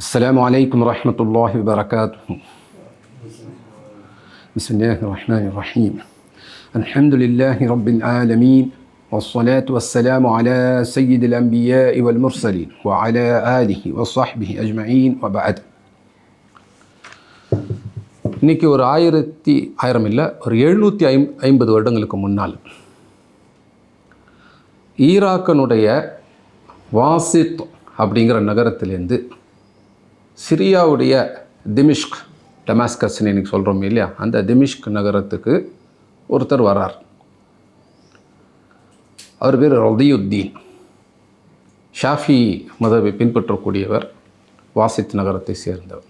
السلام عليكم ورحمة الله وبركاته. بسم الله الرحمن الرحيم. الحمد لله رب العالمين والصلاة والسلام على سيد الأنبياء والمرسلين وعلى آله وصحبه أجمعين وبعد. இன்னைக்கு ஒரு 750 வருடங்களுக்கு முன்னால் ஈராக்கினுடைய வாசித் அப்படிங்கிற நகரத்திலேருந்து சிரியாவுடைய திமிஷ்க், டமாஸ்கஸ்ன்னு இன்றைக்கி சொல்கிறோம் இல்லையா, அந்த திமிஷ்க் நகரத்துக்கு ஒருத்தர் வரார். அவர் பேர் ரதியுத்தீன். ஷாஃபி மதவை பின்பற்றக்கூடியவர், வாசித் நகரத்தை சேர்ந்தவர்.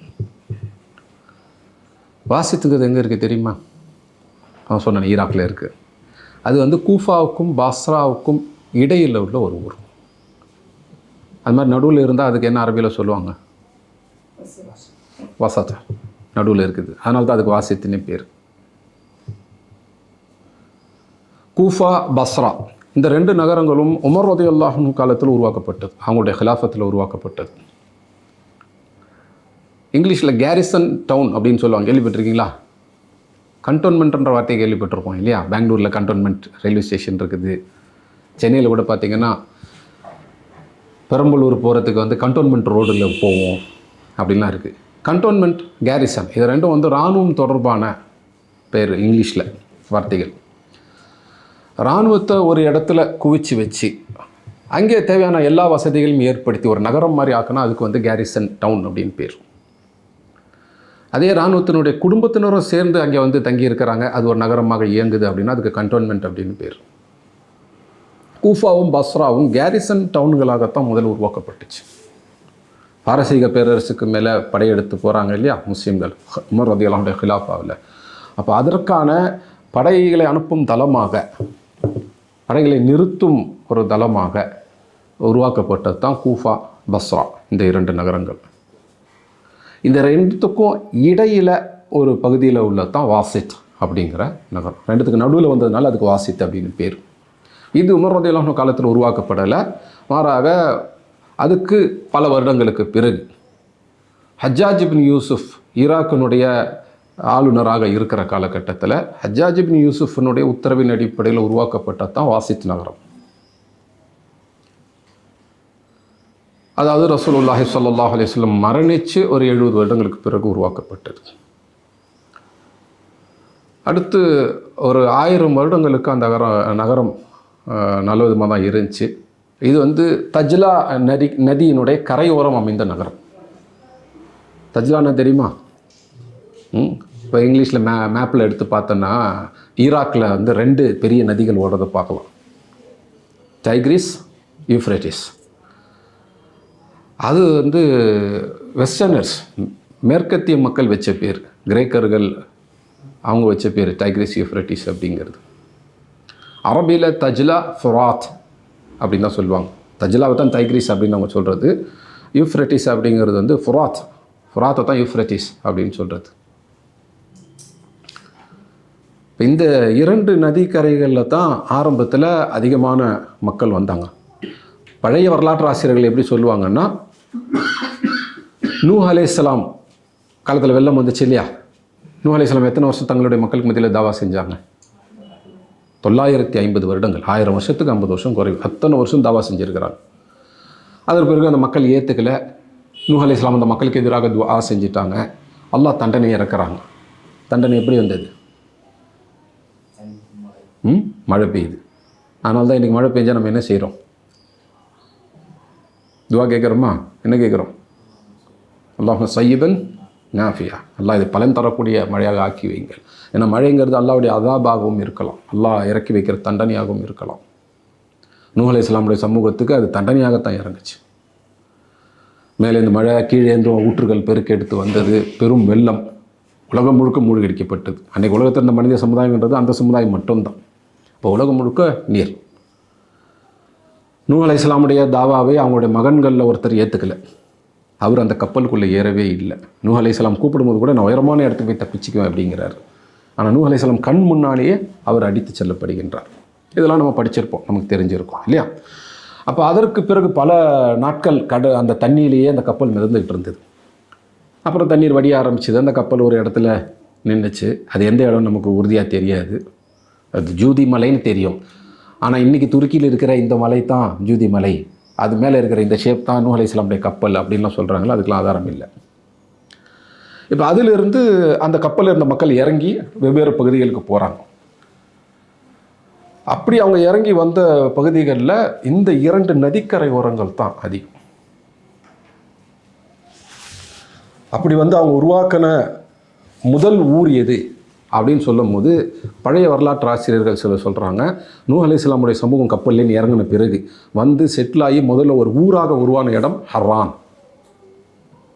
வாசித்துக்கு எங்கே இருக்குது தெரியுமா? அவன் சொன்ன ஈராக்கில் இருக்குது. அது கூஃபாவுக்கும் பாஸ்ராவுக்கும் இடையில் உள்ள ஒரு ஊர். அது மாதிரி நடுவில் இருந்தால் அதுக்கு என்ன அரபியில் சொல்லுவாங்க? வசத். நடுவில் இருக்குது, அதனால தான் அதுக்கு வாசித்துன்னு பேர். கூஃபா, பஸ்ரா இந்த ரெண்டு நகரங்களும் உமர் ரலியல்லாஹு அன்ஹு காலத்தில் உருவாக்கப்பட்டது, அவங்களுடைய ஹிலாஃபத்தில் உருவாக்கப்பட்டது. இங்கிலீஷில் கேரிசன் டவுன் அப்படின்னு சொல்லுவாங்க, கேள்விப்பட்டிருக்கீங்களா? கண்டோன்மெண்ட்ன்ற வார்த்தையை கேள்விப்பட்டிருப்போம் இல்லையா? பெங்களூரில் கண்டோன்மெண்ட் ரயில்வே ஸ்டேஷன் இருக்குது. சென்னையில் கூட பார்த்திங்கன்னா பெரம்பலூர் போகிறதுக்கு கண்டோன்மெண்ட் ரோடில் போவோம் அப்படின்லாம் இருக்குது. கண்டோன்மெண்ட், கேரிசன் இது ரெண்டும் இராணுவம் தொடர்பான பேர், இங்கிலீஷில் வார்த்தைகள். இராணுவத்தை ஒரு இடத்துல குவிச்சு வச்சு அங்கே தேவையான எல்லா வசதிகளும் ஏற்படுத்தி ஒரு நகரம் மாதிரி ஆக்கினா அதுக்கு கேரிசன் டவுன் அப்படின்னு பேர். அதே இராணுவத்தினுடைய குடும்பத்தினரும் சேர்ந்து அங்கே தங்கி இருக்கிறாங்க, அது ஒரு நகரமாக இயங்குது அப்படின்னா அதுக்கு கண்டோன்மெண்ட் அப்படின்னு பேர். கூஃபாவும் பஸ்ராவும் கேரிசன் டவுன்களாகத்தான் முதல் உருவாக்கப்பட்டுச்சு. பாரசீக பேரரசுக்கு மேலே படையெடுத்து போகிறாங்க இல்லையா முஸ்லீம்கள், உமர் ரலியல்லாஹு அன்ஹு ஹிலாஃபாவில். அப்போ அதற்கான படைகளை அனுப்பும் தளமாக, படைகளை நிறுத்தும் ஒரு தளமாக உருவாக்கப்பட்டது தான் கூஃபா, பஸ்ரா இந்த இரண்டு நகரங்கள். இந்த ரெண்டுத்துக்கும் இடையில் ஒரு பகுதியில் உள்ளது தான் வாசித் அப்படிங்கிற நகரம். ரெண்டுத்துக்கு நடுவில் வந்ததுனால அதுக்கு வாசித் அப்படின்னு பேர். இது உமர் ரலியல்லாஹு அன்ஹு காலத்தில் உருவாக்கப்படலை, மாறாக அதுக்கு பல வருடங்களுக்கு பிறகு ஹஜ்ஜாஜ் இப்னு யூசுஃப் ஈராக்கினுடைய ஆளுநராக இருக்கிற காலகட்டத்தில் ஹஜ்ஜாஜ் இப்னு யூசுஃபினுடைய உத்தரவின் அடிப்படையில் உருவாக்கப்பட்டது தான் வாசித் நகரம். அதாவது ரசூலுல்லாஹி ஸல்லல்லாஹு அலைஹி வஸல்லம் மரணித்து ஒரு 70 வருடங்களுக்கு பிறகு உருவாக்கப்பட்டது. அடுத்து ஒரு 1000 வருடங்களுக்கு அந்த நகரம் நல்ல விதமாக தான் இருந்துச்சு. இது தஜ்லா நதியினுடைய கரையோரம் அமைந்த நகரம். தஜ்லான்னு தெரியுமா? இப்போ இங்கிலீஷில் மேப்பில் எடுத்து பார்த்தோன்னா ஈராக்கில் 2 பெரிய நதிகள் ஓடுறதை பார்க்கலாம், டைக்ரிஸ், யூஃப்ரட்டிஸ். அது வெஸ்டர்னர்ஸ், மேற்கத்திய மக்கள் வச்ச பேர், கிரேக்கர்கள் அவங்க வச்ச பேர் டைக்ரிஸ், யூஃப்ரட்டிஸ் அப்படிங்கிறது. அரபியில் தஜ்லா, ஃபுராத் அப்படின்னு தான் சொல்லுவாங்க. தஜ்லாவை தான் டைக்ரிஸ் அப்படின்னு அவங்க சொல்கிறது. யூஃப்ரட்டிஸ் அப்படிங்கிறது ஃபுராத்தை தான் யூஃப்ரட்டிஸ் அப்படின்னு சொல்கிறது. இந்த 2 நதிக்கரைகளில் தான் ஆரம்பத்தில் அதிகமான மக்கள் வந்தாங்க. பழைய வரலாற்று ஆசிரியர்கள் எப்படி சொல்லுவாங்கன்னா, நூஹ் அலைஹிஸ்ஸலாம் காலத்தில் வெள்ளம் வந்துச்சு இல்லையா? நூஹ் அலைஹிஸ்ஸலாம் எத்தனை வருஷம் தங்களுடைய மக்களுக்கு மத்தியில் தாவா செஞ்சாங்க? 950 வருடங்கள். 1000 வருஷத்துக்கு 50 வருஷம் குறைவு, அத்தனை வருஷம் தாவா செஞ்சுருக்கிறாங்க. அதற்கு பிறகு அந்த மக்கள் ஏற்றுக்கலை. நூஹ் அலைஹிஸ்ஸலாம் அந்த மக்களுக்கு எதிராக துஆ செஞ்சிட்டாங்க. அல்லாஹ் தண்டனையை இறக்குறாங்க. தண்டனை எப்படி வந்தது? மழை பெய்யுது. அதனால தான் இன்றைக்கி மழை பெஞ்சால் நம்ம என்ன செய்கிறோம்? துஆ கேட்குறோமா? என்ன கேட்குறோம்? அல்லாஹும்ம ஸய்யிபன் நாஃபியா, அல்லாஹ் இது பலன் தரக்கூடிய மழையாக ஆக்கி வைங்கள். ஏன்னா மழைங்கிறது அல்லாஹ்வுடைய அதாபாகவும் இருக்கலாம், அல்லாஹ் இறக்கி வைக்கிற தண்டனையாகவும் இருக்கலாம். நூஹ் அலைஹிஸ்ஸலாமுடைய சமூகத்துக்கு அது தண்டனையாகத்தான் இறங்குச்சு. மேலே இந்த மழை, கீழே ஊற்றுகள் பெருக்கெடுத்து வந்தது, பெரும் வெள்ளம், உலகம் முழுக்க மூழ்கடிக்கப்பட்டது. அன்றைக்கு உலகத்தில் இருந்த மனித சமுதாயம்ன்றது அந்த சமுதாயம் மட்டும்தான். இப்போ உலகம் முழுக்க நீர். நூஹ் அலைஹிஸ்ஸலாமுடைய தாவாவை அவங்களுடைய மகன்களில் ஒருத்தர் ஏற்றுக்கலை. அவர் அந்த கப்பலுக்குள்ளே ஏறவே இல்லை. நூஹ் அலைஹிஸ்ஸலாம் கூப்பிடும்போது கூட நான் உயரமான இடத்துக்கு போய் தப்பிச்சுக்குவேன் அப்படிங்கிறார். ஆனால் நூஹ் அலைஹிஸ்ஸலாம் கண் முன்னாலேயே அவர் அடித்து செல்லப்படுகின்றார். இதெல்லாம் நம்ம படிச்சிருப்போம், நமக்கு தெரிஞ்சிருக்கோம் இல்லையா? அப்போ அதற்கு பிறகு பல நாட்கள் அந்த தண்ணியிலேயே அந்த கப்பல் மிதந்துகிட்டு இருந்தது. அப்புறம் தண்ணீர் வடிய ஆரம்பிச்சுது. அந்த கப்பல் ஒரு இடத்துல நின்றுச்சு. அது எந்த இடம் நமக்கு உறுதியாக தெரியாது. அது ஜூதி மலைன்னு தெரியும். ஆனால் இன்றைக்கி துருக்கியில் இருக்கிற இந்த மலை தான் ஜூதி மலை, அது மேலே இருக்கிற இந்த ஷேப் தான் நூஹ் அலைஹிஸ்ஸலாமுடைய கப்பல் அப்படின்லாம் சொல்கிறாங்களோ அதுக்கெலாம் ஆதாரம் இல்லை. இப்போ அதிலிருந்து அந்த கப்பலில் இருந்த மக்கள் இறங்கி வெவ்வேறு பகுதிகளுக்கு போகிறாங்க. அப்படி அவங்க இறங்கி வந்த பகுதிகளில் இந்த 2 நதிக்கரை ஓரங்கள் தான் அதிகம். அப்படி வந்து அவங்க உருவாக்கின முதல் ஊர் எது அப்படின்னு சொல்லும் போது பழைய வரலாற்று ஆசிரியர்கள் சிலர் சொல்கிறாங்க, நூஹ் அலைஹிஸ்ஸலாமுடைய சமூகம் கப்பல்லேன்னு இறங்கின பிறகு வந்து செட்டில் ஆகி முதல்ல ஒரு ஊராக உருவான இடம் ஹர்ரான்.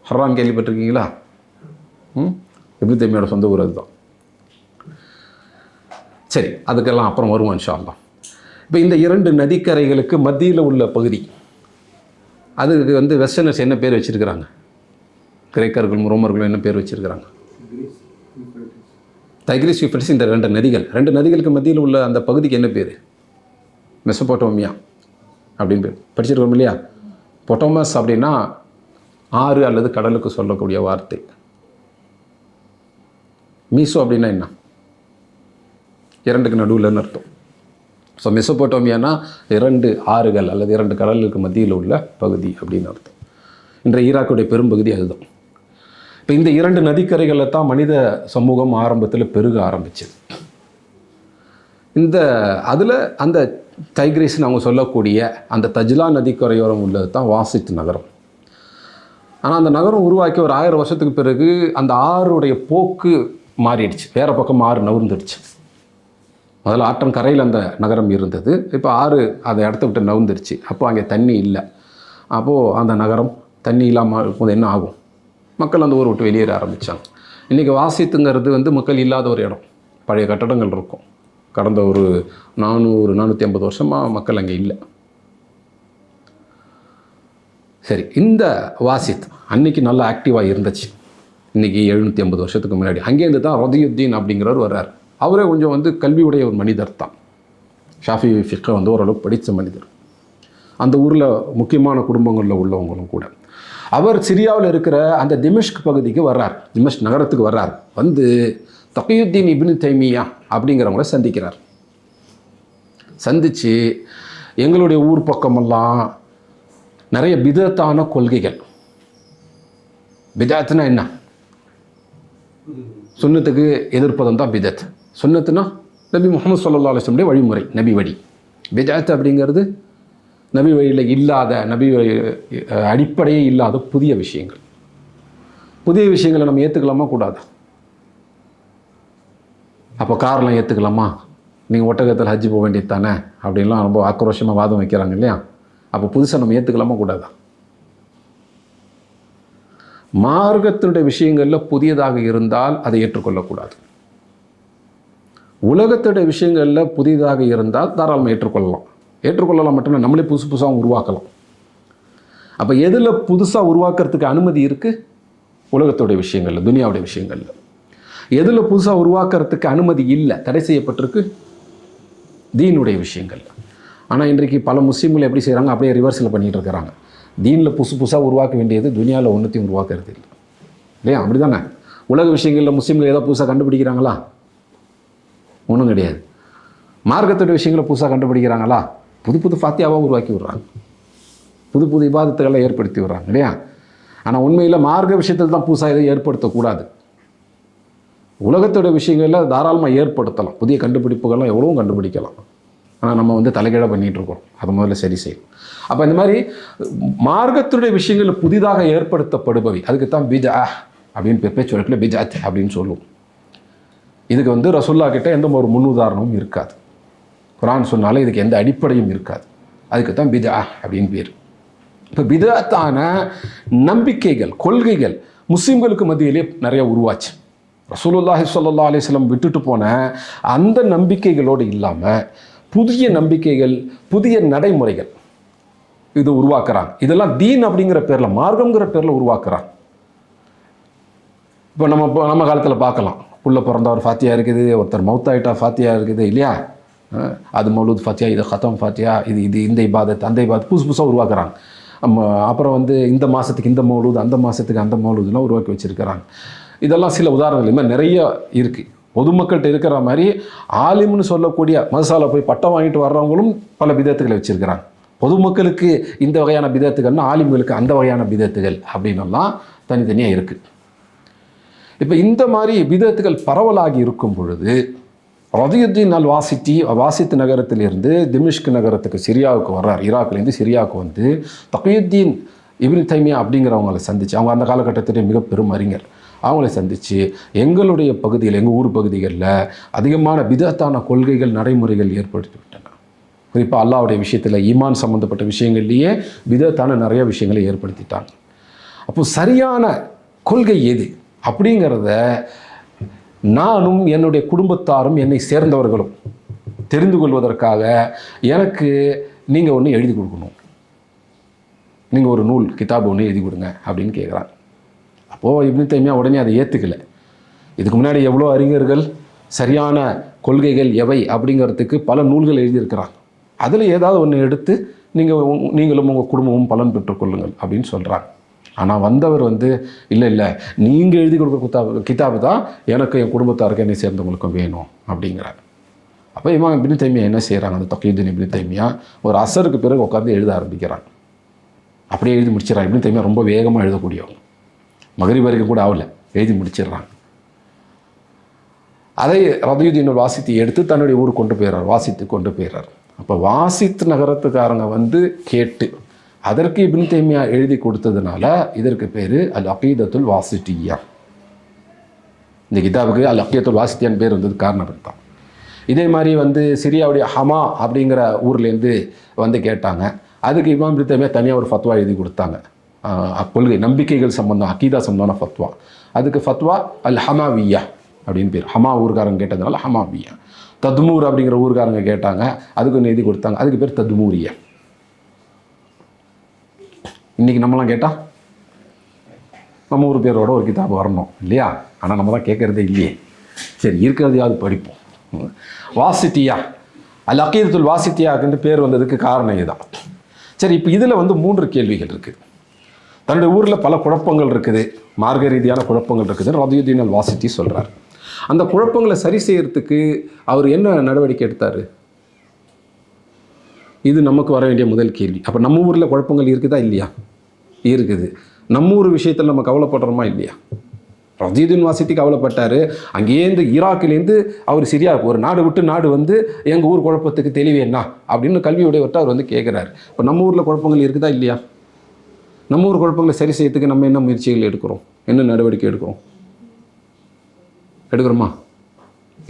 ஹர்ரான் கேள்விப்பட்டிருக்கீங்களா? இப்னு தைமியாவோட சொந்த ஊர் அதுதான். சரி, அதுக்கெல்லாம் அப்புறம் வருவோம் இன்ஷா அல்லாஹ். இப்போ இந்த 2 நதிக்கரைகளுக்கு மத்தியில் உள்ள பகுதி, அதுக்கு வந்து வெஸ்டர்னர்ஸ் என்ன பேர் வச்சுருக்கிறாங்க? கிரேக்கர்களும் ரோமர்களும் என்ன பேர் வச்சுருக்கிறாங்க? தைக்ரிஸ் யூஃப்ரட்டிஸ். இந்த 2 நதிகள், 2 நதிகளுக்கு மத்தியில் உள்ள அந்த பகுதிக்கு என்ன பேர்? மெசபோட்டோமியா அப்படின்னு பேர். படிச்சிருக்கோம் இல்லையா? பொட்டோமஸ் அப்படின்னா ஆறு அல்லது கடலுக்கு சொல்லக்கூடிய வார்த்தை. மீசோ அப்படின்னா என்ன? 2க்கு நடுவில்னு அர்த்தம். ஸோ மெசபோட்டோமியானா 2 ஆறுகள் அல்லது 2 கடலுக்கு மத்தியில் உள்ள பகுதி அப்படின்னு அர்த்தம். இன்றைய ஈராக்குடைய பெரும்பகுதி அதுதான். இப்போ இந்த 2 நதிக்கரைகளில் தான் மனித சமூகம் ஆரம்பத்தில் பெருக ஆரம்பிச்சது. அதில் அந்த தைக்ரிஸ்ன்னு அவங்க சொல்லக்கூடிய அந்த தஜ்லா நதிக்கரையோரம் உள்ளது தான் வாசித் நகரம். ஆனால் அந்த நகரம் உருவாக்கி ஒரு 1000 வருஷத்துக்கு பிறகு அந்த ஆறுடைய போக்கு மாறிடுச்சு. வேறு பக்கம் ஆறு நவுந்துடுச்சு. முதல்ல ஆற்றங்கரையில் அந்த நகரம் இருந்தது. இப்போ ஆறு அதை இடத்த விட்டு நவுந்துருச்சு. அப்போ அங்கே தண்ணி இல்லை. அப்போது அந்த நகரம் தண்ணி இல்லாமல் இருக்கும்போது என்ன ஆகும்? மக்கள் அந்த ஊரை விட்டு வெளியேற ஆரம்பித்தாங்க. இன்றைக்கி வாசித்துங்கிறது வந்து மக்கள் இல்லாத ஒரு இடம். பழைய கட்டடங்கள் இருக்கும். கடந்த ஒரு 400-450 வருஷமாக மக்கள் அங்கே இல்லை. சரி, இந்த வாசித் அன்றைக்கி நல்லா ஆக்டிவாக இருந்துச்சு. இன்றைக்கி 750 வருஷத்துக்கு முன்னாடி அங்கேருந்து தான் ரதியுத்தீன் அப்படிங்கிறவர் வர்றார். அவரே கொஞ்சம் வந்து கல்வியுடைய ஒரு மனிதர் தான். ஷாஃபி ஃபிக்கை வந்து ஓரளவுக்கு படித்த மனிதர். அந்த ஊரில் முக்கியமான குடும்பங்களில் உள்ளவங்களும் கூட. அவர் சிரியாவில் இருக்கிற அந்த திமிஷ்க் பகுதிக்கு வர்றார். திமிஷ்க் நகரத்துக்கு வர்றார். வந்து தகியுத்தீன் இப்னு தைமியா அப்படிங்கிறவங்கள சந்திக்கிறார். சந்தித்து எங்களுடைய ஊர் பக்கமெல்லாம் நிறைய பிதத்தான கொள்கைகள். பிதாத்துனா என்ன? சுன்னத்துக்கு எதிர்ப்பதும் தான் பிதத். சுன்னத்துனா நபி முஹம்மது ஸல்லல்லாஹு அலைஹி வஸல்லம் வழிமுறை, நபி வழி. பிதாத் அப்படிங்கிறது நபி வழியில் இல்லாத, நபி அடிப்படையே இல்லாத புதிய விஷயங்கள். புதிய விஷயங்களை நம்ம ஏற்றுக்கலாமா கூடாது? அப்போ கார்லாம் ஏற்றுக்கலாமா? நீங்கள் ஒட்டகத்தில் ஹஜ்ஜு போக வேண்டியது தானே அப்படின்லாம் ரொம்ப ஆக்ரோஷமாக வாதம் வைக்கிறாங்க இல்லையா? அப்போ புதுசாக நம்ம ஏற்றுக்கலாமா கூடாதா? மார்க்கத்தினுடைய விஷயங்களில் புதியதாக இருந்தால் அதை ஏற்றுக்கொள்ளக்கூடாது. உலகத்துடைய விஷயங்களில் புதியதாக இருந்தால் தாராளமாக ஏற்றுக்கொள்ளலாம் மட்டும் இல்லை, நம்மளே புதுசு புதுசாக உருவாக்கலாம். அப்போ எதில் புதுசாக உருவாக்குறதுக்கு அனுமதி இருக்குது? உலகத்துடைய விஷயங்களில், துனியாவுடைய விஷயங்களில். எதில் புதுசாக உருவாக்குறதுக்கு அனுமதி இல்லை, தடை செய்யப்பட்டிருக்கு? தீனுடைய விஷயங்கள். ஆனால் இன்றைக்கு பல முஸ்லீம்கள் எப்படி செய்கிறாங்க? அப்படியே ரிவர்ஸில் பண்ணிகிட்டு இருக்கிறாங்க. தீனில் புதுசாக உருவாக்க வேண்டியது, துனியாவில் ஒன்றுத்தையும் உருவாக்குறது இல்லை இல்லையா? அப்படி தானே? உலக விஷயங்களில் முஸ்லீம்கள் ஏதோ புதுசாக கண்டுபிடிக்கிறாங்களா? ஒன்றும் கிடையாது. மார்க்கத்துடைய விஷயங்களை புதுசாக கண்டுபிடிக்கிறாங்களா? புது ஃபாத்தியாவாக உருவாக்கி விட்றாங்க. புது இபாதத்துகளை ஏற்படுத்தி விட்றாங்க இல்லையா? ஆனால் உண்மையில் மார்க்க விஷயத்தில் தான் புதுசாக எதை ஏற்படுத்தக்கூடாது. உலகத்தோட விஷயங்களில் தாராளமாக ஏற்படுத்தலாம். புதிய கண்டுபிடிப்புகள்லாம் எவ்வளவும் கண்டுபிடிக்கலாம். ஆனால் நம்ம வந்து தலைகீழாக பண்ணிகிட்ருக்கோம். அதை முதல்ல சரி செய்யணும். அப்போ இந்த மாதிரி மார்க்கத்துடைய விஷயங்களில் புதிதாக ஏற்படுத்தப்படுபவை, அதுக்கு தான் பிதா அப்படின்னு பேச்சுவழக்கில் பிதாத் அப்படின்னு சொல்லுவோம். இதுக்கு வந்து ரசூல்லா கிட்ட எந்த ஒரு முன்னுதாரணமும் இருக்காது. குர்ஆன் சொன்னாலே இதுக்கு எந்த அடிப்படையும் இருக்காது. அதுக்கு தான் பிதா அப்படின்னு பேர். இப்போ பிதாத்தான நம்பிக்கைகள், கொள்கைகள் முஸ்லீம்களுக்கு மத்தியிலே நிறைய உருவாச்சு. ரசூலுல்லாஹி ஸல்லல்லாஹு அலைஹி வஸல்லம் விட்டுட்டு போன அந்த நம்பிக்கைகளோடு இல்லாமல் புதிய நம்பிக்கைகள், புதிய நடைமுறைகள் இது உருவாக்குறாங்க. இதெல்லாம் தீன் அப்படிங்கிற பேரில், மார்க்கங்கிற பேரில் உருவாக்குறாங்க. இப்போ நம்ம காலத்தில் பார்க்கலாம், புள்ள பிறந்த ஒரு ஃபாத்தியா இருக்குது, ஒருத்தர் மௌத்தாயிட்டா ஃபாத்தியா இருக்குது இல்லையா? அது மௌலூத் ஃபாத்தியா, இது ஹத்தம் ஃபாத்தியா, இது இந்த இபாதத், அந்த இபாதத் புதுசாக உருவாக்குறாங்க. அப்புறம் வந்து இந்த மாதத்துக்கு இந்த மௌலூது, அந்த மாதத்துக்கு அந்த மௌலூதுலாம் உருவாக்கி வச்சுருக்கிறாங்க. இதெல்லாம் சில உதாரணங்கள் இது மாதிரி நிறைய இருக்குது. பொதுமக்கள்கிட்ட இருக்கிற மாதிரி ஆலிம்னு சொல்லக்கூடிய மதசால போய் பட்டம் வாங்கிட்டு வர்றவங்களும் பல பிதத்துகளை வச்சுருக்கிறாங்க. பொதுமக்களுக்கு இந்த வகையான பிதத்துகள்னா ஆலிம்களுக்கு அந்த வகையான பிதத்துகள் அப்படின்னெல்லாம் தனித்தனியாக இருக்குது. இப்போ இந்த மாதிரி பிதத்துகள் பரவலாகி இருக்கும் பொழுது ரதியுத்தீன் அல் வாசித் நகரத்திலிருந்து திமிஷ்க் நகரத்துக்கு சிரியாவுக்கு வர்றார். ஈராக்லேருந்து சிரியாவுக்கு வந்து தகியுத்தீன் இப்னு தைமியா அப்படிங்கிறவங்களை சந்தித்து, அவங்க அந்த காலகட்டத்திலே மிக பெரும் அறிஞர், அவங்கள சந்தித்து எங்களுடைய பகுதியில், எங்கள் ஊர் பகுதிகளில் அதிகமான பிதத்தான கொள்கைகள் நடைமுறைகள் ஏற்படுத்தி விட்டன. குறிப்பாக அல்லாஹ்வுடைய விஷயத்தில் ஈமான் சம்மந்தப்பட்ட விஷயங்கள்லேயே பிதத்தான நிறைய விஷயங்களை ஏற்படுத்திட்டாங்க. அப்போது சரியான கொள்கை எது அப்படிங்கிறத நானும் என்னுடைய குடும்பத்தாரும் என்னை சேர்ந்தவர்களும் தெரிந்து கொள்வதற்காக எனக்கு நீங்கள் ஒன்று எழுதி கொடுக்கணும், நீங்கள் ஒரு நூல் கிதாப் ஒன்று எழுதி கொடுங்க அப்படின்னு கேட்குறாங்க. அப்போது இப்னு தைமியா உடனே அதை ஏற்றுக்கலை. இதுக்கு முன்னாடி எவ்வளோ அறிஞர்கள் சரியான கொள்கைகள் எவை அப்படிங்கிறதுக்கு பல நூல்கள் எழுதியிருக்கிறாங்க. அதில் ஏதாவது ஒன்று எடுத்து நீங்களும் உங்கள் குடும்பமும் பலன் பெற்றுக்கொள்ளுங்கள் அப்படின்னு சொல்கிறாங்க. ஆனால் வந்தவர் வந்து இல்லை நீங்கள் எழுதி கொடுக்குற கிதாபு தான் எனக்கு, என் குடும்பத்தாருக்கு, என்னை சேர்ந்தவங்களுக்கும் வேணும் அப்படிங்கிறாங்க. அப்போ இமாம் இப்னு தைமியா என்ன செய்கிறாங்க, அந்த தகியுத்தீன் இப்னு தைமியா ஒரு அசருக்கு பிறகு உட்காந்து எழுத ஆரம்பிக்கிறாங்க. அப்படியே எழுதி முடிச்சிடறாங்க. இப்னு தைமியா ரொம்ப வேகமாக எழுதக்கூடியவங்க, மகரிப் வரைக்கும் கூட ஆகலை, எழுதி முடிச்சிடுறாங்க. அதை ரதியுத்தீன் வாசித்து எடுத்து தன்னுடைய ஊருக்கு கொண்டு போயிடுறார், வாசித்து கொண்டு போயிடுறார். அப்போ வாசித் நகரத்துக்காரங்க வந்து கேட்டு அதற்கு இப்னு தைமியா எழுதி கொடுத்ததுனால இதற்கு பேர் அல் அகீதத்துல் வாசிட்டியா. இந்த கிதாபுக்கு அல் அகீதத்துல் வாசிட்டியான்னு பேர் வந்தது காரணம் தான். இதே மாதிரி வந்து சிரியாவுடைய ஹமா அப்படிங்கிற ஊர்லேருந்து வந்து கேட்டாங்க. அதுக்கு இமாம் இப்னு தைமியா தனியாக ஒரு ஃபத்வா எழுதி கொடுத்தாங்க. கொள்கை நம்பிக்கைகள் சம்பந்தம், அகீதா சம்பந்தமான ஃபத்வா. அதுக்கு ஃபத்வா அல் ஹமாவியா அப்படின்னு பேர். ஹமா ஊர்காரங்க கேட்டதுனால ஹமாவியா. தத்மூர் அப்படிங்கிற ஊர்காரங்க கேட்டாங்க, அதுக்கு ஒன்று எழுதி கொடுத்தாங்க, அதுக்கு பேர் தத்மூரியா. இன்றைக்கி நம்மளாம் கேட்டால் நம்ம ஊர் பேரோட ஒரு கிதாப் வரணும் இல்லையா? ஆனால் நம்ம தான் கேட்குறதே இல்லையே. சரி, இருக்கிறதையாவது படிப்போம். வாசிட்டியா, அல் அகீதத்துல் வாசிட்டியாக்குன்னு பேர் வந்ததுக்கு காரணம் இதுதான். சரி, இப்போ இதில் வந்து 3 கேள்விகள் இருக்குது. தன்னுடைய ஊரில் பல குழப்பங்கள் இருக்குது, மார்க்க ரீதியான குழப்பங்கள் இருக்குதுன்னு ரதியுத்தீன் அல் வாசிட்டி சொல்கிறார். அந்த குழப்பங்களை சரி செய்யறதுக்கு அவர் என்ன நடவடிக்கை எடுத்தார்? இது நமக்கு வர வேண்டிய முதல் கேள்வி. அப்போ நம்ம ஊரில் குழப்பங்கள் இருக்குதா இல்லையா? இருக்குது. நம்ம ஊர் விஷயத்தில் நம்ம கவலைப்படுறோமா இல்லையா? ரதியுத்தீன் வாசிட்டி கவலைப்பட்டார். அங்கேருந்து ஈராக்கிலேருந்து அவர் சிரியாவுக்கு ஒரு நாடு விட்டு நாடு வந்து எங்கள் ஊர் குழப்பத்துக்கு தெளிவு என்ன அப்படின்னு கல்வியுடையவர்கிட்ட அவர் வந்து கேட்குறாரு. இப்போ நம்ம ஊரில் குழப்பங்கள் இருக்குதா இல்லையா? நம்ம ஊர் குழப்பங்களை சரி செய்யறதுக்கு நம்ம என்ன முயற்சிகள் எடுக்கிறோம், என்ன நடவடிக்கை எடுக்கிறோமா?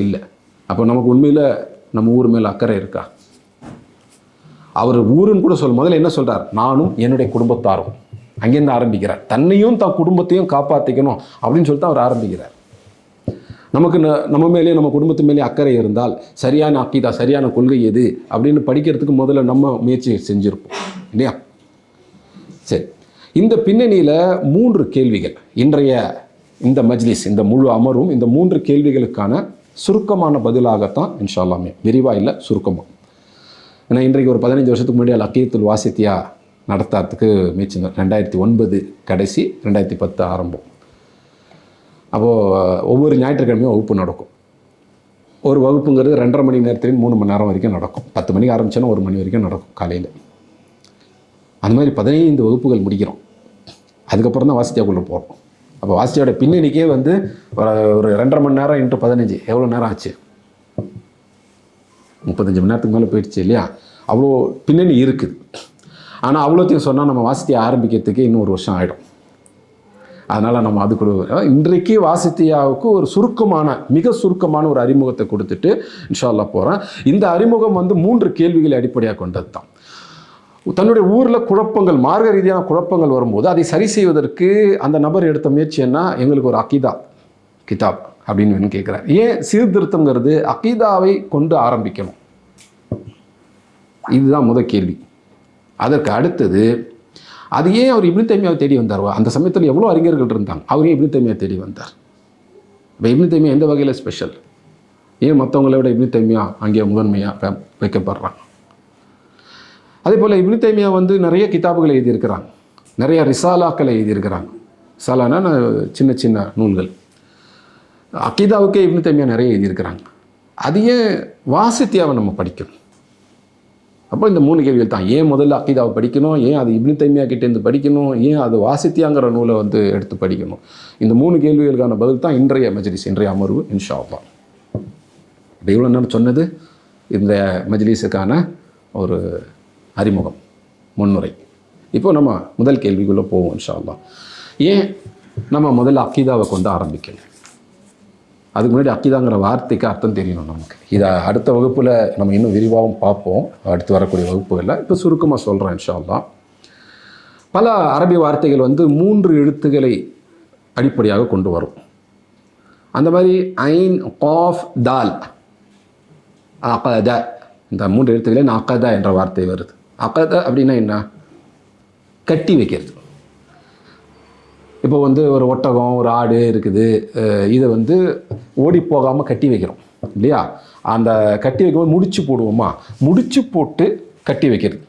இல்லை. அப்போ நமக்கு உண்மையில் நம்ம ஊர் மேலே அக்கறை இருக்கா? அவர் ஊருன்னு கூட முதல்ல என்ன சொல்கிறார், நானும் என்னுடைய குடும்பத்தாரும். அங்கேருந்து ஆரம்பிக்கிறார். தன்னையும் தான் குடும்பத்தையும் காப்பாற்றிக்கணும் அப்படின்னு சொல்லிட்டு அவர் ஆரம்பிக்கிறார். நமக்கு நம்ம மேலேயும் நம்ம குடும்பத்து மேலேயும் அக்கறை இருந்தால் சரியான அக்கீதா, சரியான கொள்கை எது அப்படின்னு படிக்கிறதுக்கு முதல்ல நம்ம முயற்சி செஞ்சுருப்போம் இல்லையா? சரி, இந்த பின்னணியில் 3 கேள்விகள் இன்றைய இந்த மஜ்லிஸ், இந்த முழு அமரும் இந்த 3 கேள்விகளுக்கான சுருக்கமான பதிலாகத்தான் இன்ஷா அல்லாஹ், விரிவாக இல்லை சுருக்கமாக. ஏன்னா இன்றைக்கு ஒரு 15 வருஷத்துக்கு முன்னாடி அல் அகீதத்துல் வாசித்தியா நடத்துறதுக்கு முயற்சி 2009 கடைசி, 2010 ஆரம்பம். அப்போது ஒவ்வொரு ஞாயிற்றுக்கிழமையும் வகுப்பு நடக்கும். ஒரு வகுப்புங்கிறது 2.5 மணி நேரத்துலேருந்து 3 மணி நேரம் வரைக்கும் நடக்கும். 10 மணிக்கு ஆரம்பித்தோன்னா 1 மணி வரைக்கும் நடக்கும் காலையில். அந்த மாதிரி 15 வகுப்புகள் முடிக்கிறோம். அதுக்கப்புறம் தான் வாசித்தியாக்குள்ளே போகிறோம். அப்போ வாசித்தியாவோட பின்னணிக்கே வந்து ஒரு 2.5 மணி நேரம் இன்ட்டு 15 எவ்வளோ நேரம் ஆச்சு? 35 மணி நேரத்துக்கு மேலே போயிடுச்சு இல்லையா? அவ்வளோ பின்னணி இருக்குது. ஆனால் அவ்வளோத்தையும் சொன்னால் நம்ம வாசித்தியா ஆரம்பிக்கிறதுக்கு இன்னும் 1 வருஷம் ஆகிடும். அதனால் நம்ம அது கூட இன்றைக்கு வாசித்தியாவுக்கு ஒரு சுருக்கமான, மிக சுருக்கமான ஒரு அறிமுகத்தை கொடுத்துட்டு இன்ஷா அல்லாஹ் போகிறேன். இந்த அறிமுகம் வந்து 3 கேள்விகளை அடிப்படையாக கொண்டது தான். தன்னுடைய ஊரில் குழப்பங்கள், மார்க்க ரீதியான குழப்பங்கள் வரும்போது அதை சரி செய்வதற்கு அந்த நபர் எடுத்த முயற்சி என்ன, எங்களுக்கு ஒரு அகீதா கிதாப் அப்படின்னு கேட்குறார். ஏன் சீர்திருத்தங்கிறது அகீதாவை கொண்டு ஆரம்பிக்கணும்? இதுதான் முதல் கேள்வி. அதற்கு அடுத்தது, அது ஏன் அவர் இப்னு தைமியாவை தேடி வந்தார்? அந்த சமயத்தில் எவ்வளோ அறிஞர்கள் இருந்தாங்க, அவர் ஏன் இப்னு தைமியா தேடி வந்தார்? இப்போ இப்னு தைமியா எந்த வகையில் ஸ்பெஷல்? ஏன் மற்றவங்கள விட இப்னு தைமியா அங்கே முதன்மையாக வைக்கப்படுறாங்க? அதே போல் இப்னு தைமியா வந்து நிறைய கிதாபுகளை எழுதியிருக்கிறாங்க, நிறைய ரிசாலாக்களை எழுதியிருக்கிறாங்க. ரிசாலானா சின்ன சின்ன நூல்கள். அக்கீதாவுக்கே இப்னு தைமியா நிறைய எழுதியிருக்கிறாங்க. அதையே வாசித்தியாவை நம்ம படிக்கணும். அப்போ இந்த 3 கேள்விகள் தான். ஏன் முதல்ல அக்கீதாவை படிக்கணும், ஏன் அது இப்னு தைமியா கிட்டேருந்து படிக்கணும், ஏன் அது வாசித்தியாங்கிற நூலை வந்து எடுத்து படிக்கணும். இந்த 3 கேள்விகளுக்கான பதில் தான் இன்றைய மஜ்லிஸ், இன்றைய அமர்வு இன்ஷா அல்லாஹ். இப்போ இவ்வளோ நேரம் சொன்னது இந்த மஜ்லிஸுக்கான ஒரு அறிமுகம், முன்னுரை. இப்போ நம்ம முதல் கேள்விக்குள்ளே போவோம் இன்ஷா அல்லாஹ். ஏன் நம்ம முதல்ல அக்கீதாவை கொண்டு ஆரம்பிக்கணும்? அதுக்கு முன்னாடி அக்கீதாங்கிற வார்த்தைக்கு அர்த்தம் தெரியணும் நமக்கு. இதை அடுத்த வகுப்பில் நம்ம இன்னும் விரிவாகவும் பார்ப்போம், அடுத்து வரக்கூடிய வகுப்புகளில். இப்போ சுருக்கமாக சொல்கிறேன் இன்ஷா அல்லாஹ். பல அரபி வார்த்தைகள் வந்து 3 எழுத்துக்களை அடிப்படையாக கொண்டு வரும். அந்த மாதிரி ஐன், காஃப், தால், அகத, இந்த 3 எழுத்துக்களே அகத என்ற வார்த்தை வருது. அகத அப்படின்னா என்ன? கட்டி வைக்கிறது. இப்போ வந்து ஒரு ஒட்டகம், ஒரு ஆடு இருக்குது, இதை வந்து ஓடி போகாமல் கட்டி வைக்கிறோம் இல்லையா? அந்த கட்டி வைக்கும்போது முடிச்சு போடுவோமா, முடிச்சு போட்டு கட்டி வைக்கிறது.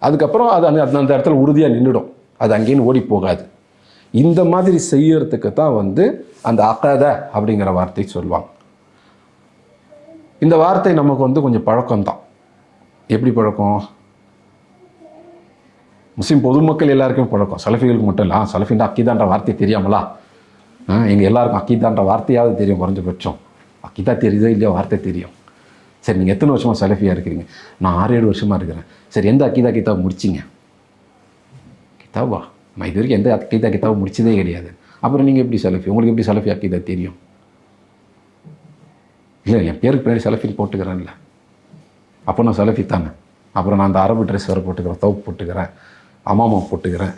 அதுக்கப்புறம் அது அந்த இடத்துல உறுதியாக நின்றுடும், அது அங்கேயும் ஓடி போகாது. இந்த மாதிரி செய்யறதுக்கு தான் வந்து அந்த அகத அப்படிங்கிற வார்த்தை சொல்லுவாங்க. இந்த வார்த்தை நமக்கு வந்து கொஞ்சம் பழக்கம்தான். எப்படி பழக்கம்? முஸ்லீம் பொதுமக்கள் எல்லாருக்கும் பழக்கம், சலஃபிகளுக்கு மட்டும் இல்லை. சலஃபின்டா அக்கீதான்ற வார்த்தை தெரியாமலா? எங்கள் எல்லாருக்கும் அக்கீதான்ற வார்த்தையாவது தெரியும், குறைஞ்சபட்சம். அக்கீதா தெரியுதோ இல்லையோ, வார்த்தை தெரியும். சரி, நீங்கள் எத்தனை வருஷமாக சலஃபியாக இருக்கிறீங்க? நான் 6-7 வருஷமாக இருக்கிறேன். சரி, எந்த அக்கீதா கிதாப் முடிச்சிங்க? கிதாபா? நான் இது வரைக்கும் எந்த அக்கீதா கிதாப் முடிச்சதே கிடையாது. அப்புறம் நீங்கள் எப்படி சலஃபி? உங்களுக்கு எப்படி சலஃபி அக்கீதா தெரியும்? இல்லை, என் பேருக்கு பின்னாடி சலஃபின்னு போட்டுக்கிறேன்ல, அப்போ நான் சலஃபி தானே. அப்புறம் நான் அந்த அரபு ட்ரெஸ் வேறு போட்டுக்கிறேன், தவுப்பு போட்டுக்கிறேன், அமாமா போட்டுக்கிறேன்,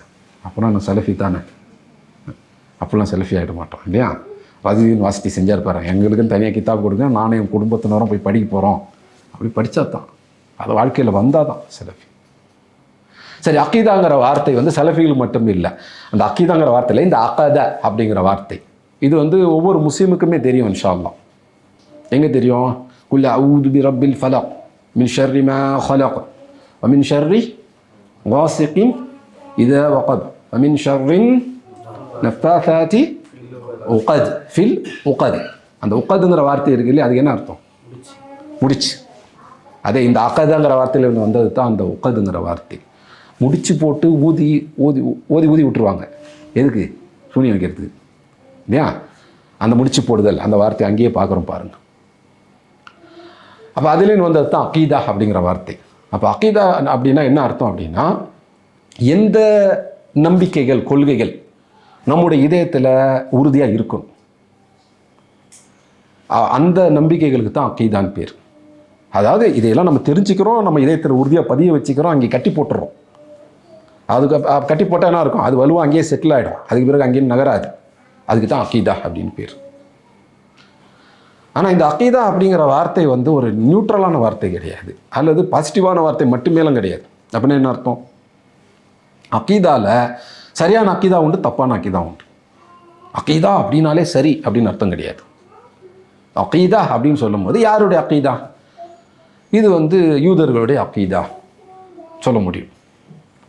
அப்புறம் நான் சலஃபி தானே. அப்போல்லாம் செல்ஃபி ஆகிட மாட்டோம் இல்லையா? ரஜினி வாசிட்டி செஞ்சார் பாரு, எங்களுக்குன்னு தனியாக கிதாப் கொடுங்க, நானும் என் குடும்பத்தினரும் போய் படிக்க போகிறோம். அப்படி படித்தா தான் அது வாழ்க்கையில் வந்தால் தான் செலஃபி. சரி, அக்கீதாங்கிற வார்த்தை வந்து செலஃபிகள் மட்டும் இல்லை. அந்த அக்கீதாங்கிற வார்த்தையில் இந்த அகத அப்படிங்கிற வார்த்தை இது வந்து ஒவ்வொரு முஸ்லீமுக்குமே தெரியும் இன்ஷா அல்லாஹ். எங்கே தெரியும்? குல் அஊது பி ரப்பில் ஃபலக் மின் ஷர்ரி மா ஹலக் வ மின் ஷர்ரி காஸிகின் இதா வகப் வ மின் ஷர்ரின் நஃபாசாத்தி உகத் ஃபில் உகத். அந்த உகதுங்கிற வார்த்தை இருக்கு இல்லையா, அதுக்கு என்ன அர்த்தம்? முடிச்சு. அதே இந்த அகதங்கிற வார்த்தையில் வந்தது தான் அந்த உகதுங்கிற வார்த்தை. முடிச்சு போட்டு ஊதி ஊதி ஊதி ஊதி விட்டுருவாங்க. எதுக்கு? சூனியம் வைக்கிறதுக்கு இல்லையா? அந்த முடிச்சு போடுதல் அந்த வார்த்தை அங்கேயே பார்க்குறோம் பாருங்கள். அப்போ அதுலேருந்து வந்தது தான் அக்கீதா அப்படிங்கிற வார்த்தை. அப்போ அக்கீதா அப்படின்னா என்ன அர்த்தம் அப்படின்னா, எந்த நம்பிக்கைகள் கொள்கைகள் நம்முடைய இதயத்தில் உறுதியாக இருக்கணும், அந்த நம்பிக்கைகளுக்கு தான் அக்கீதான் பேர். அதாவது இதையெல்லாம் நம்ம தெரிஞ்சுக்கிறோம், நம்ம இதயத்தில் உறுதியாக பதிய வச்சுக்கிறோம், அங்கே கட்டி போட்டுறோம். அதுக்கு கட்டி போட்டால் என்ன இருக்கும்? அது வலுவாக அங்கேயே செட்டில் ஆகிடும், அதுக்கு பிறகு அங்கேயும் நகராது. அதுக்கு தான் அக்கீதா அப்படின்னு பேர். ஆனால் இந்த அக்கீதா அப்படிங்கிற வார்த்தை வந்து ஒரு நியூட்ரலான வார்த்தை கிடையாது, அல்லது பாசிட்டிவான வார்த்தை மட்டுமேலாம் கிடையாது. அப்படின்னா என்ன அர்த்தம்? அக்கீதாவில் சரியான அக்கீதா உண்டு, தப்பான அக்கீதா உண்டு. அக்கீதா அப்படின்னாலே சரி அப்படின்னு அர்த்தம் கிடையாது. அக்கீதா அப்படின்னு சொல்லும் போது யாருடைய அக்கீதா? இது வந்து யூதர்களுடைய அக்கீதா சொல்ல முடியும்,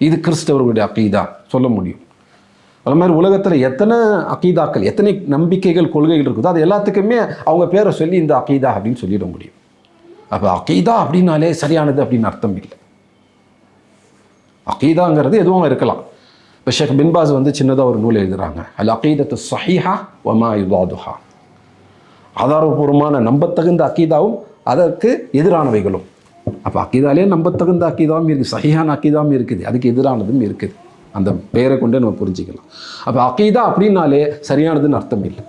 இது கிறிஸ்தவர்களுடைய அக்கீதா சொல்ல முடியும். அது மாதிரி உலகத்தில் எத்தனை அக்கீதாக்கள், எத்தனை நம்பிக்கைகள் கொள்கைகள் இருக்குதோ அது எல்லாத்துக்குமே அவங்க பேரை சொல்லி இந்த அக்கீதா அப்படின்னு சொல்லிட முடியும். அப்போ அக்கீதா அப்படின்னாலே சரியானது அப்படின்னு அர்த்தம் இல்லை. அக்கீதாங்கிறது எதுவும் இருக்கலாம். இப்போ ஷேக் பின் பாஸ் வந்து சின்னதாக ஒரு நூல் எழுதுகிறாங்க, அல் அக்கீதத்து ஸஹீஹா வ மா யுதாதுஹா. ஆதாரபூர்வமான நம்பத்தகுந்த அக்கீதாவும் அதற்கு எதிரானவைகளும். அப்போ அக்கீதாலே நம்பத்தகுந்த அக்கீதாவும் இருக்குது, சஹீஹான அக்கீதாவும் இருக்குது, அதுக்கு எதிரானதும் இருக்குது. அந்த பெயரை கொண்டு நம்ம புரிஞ்சிக்கலாம். அப்போ அக்கீதா அப்படின்னாலே சரியானதுன்னு அர்த்தம் இல்லை.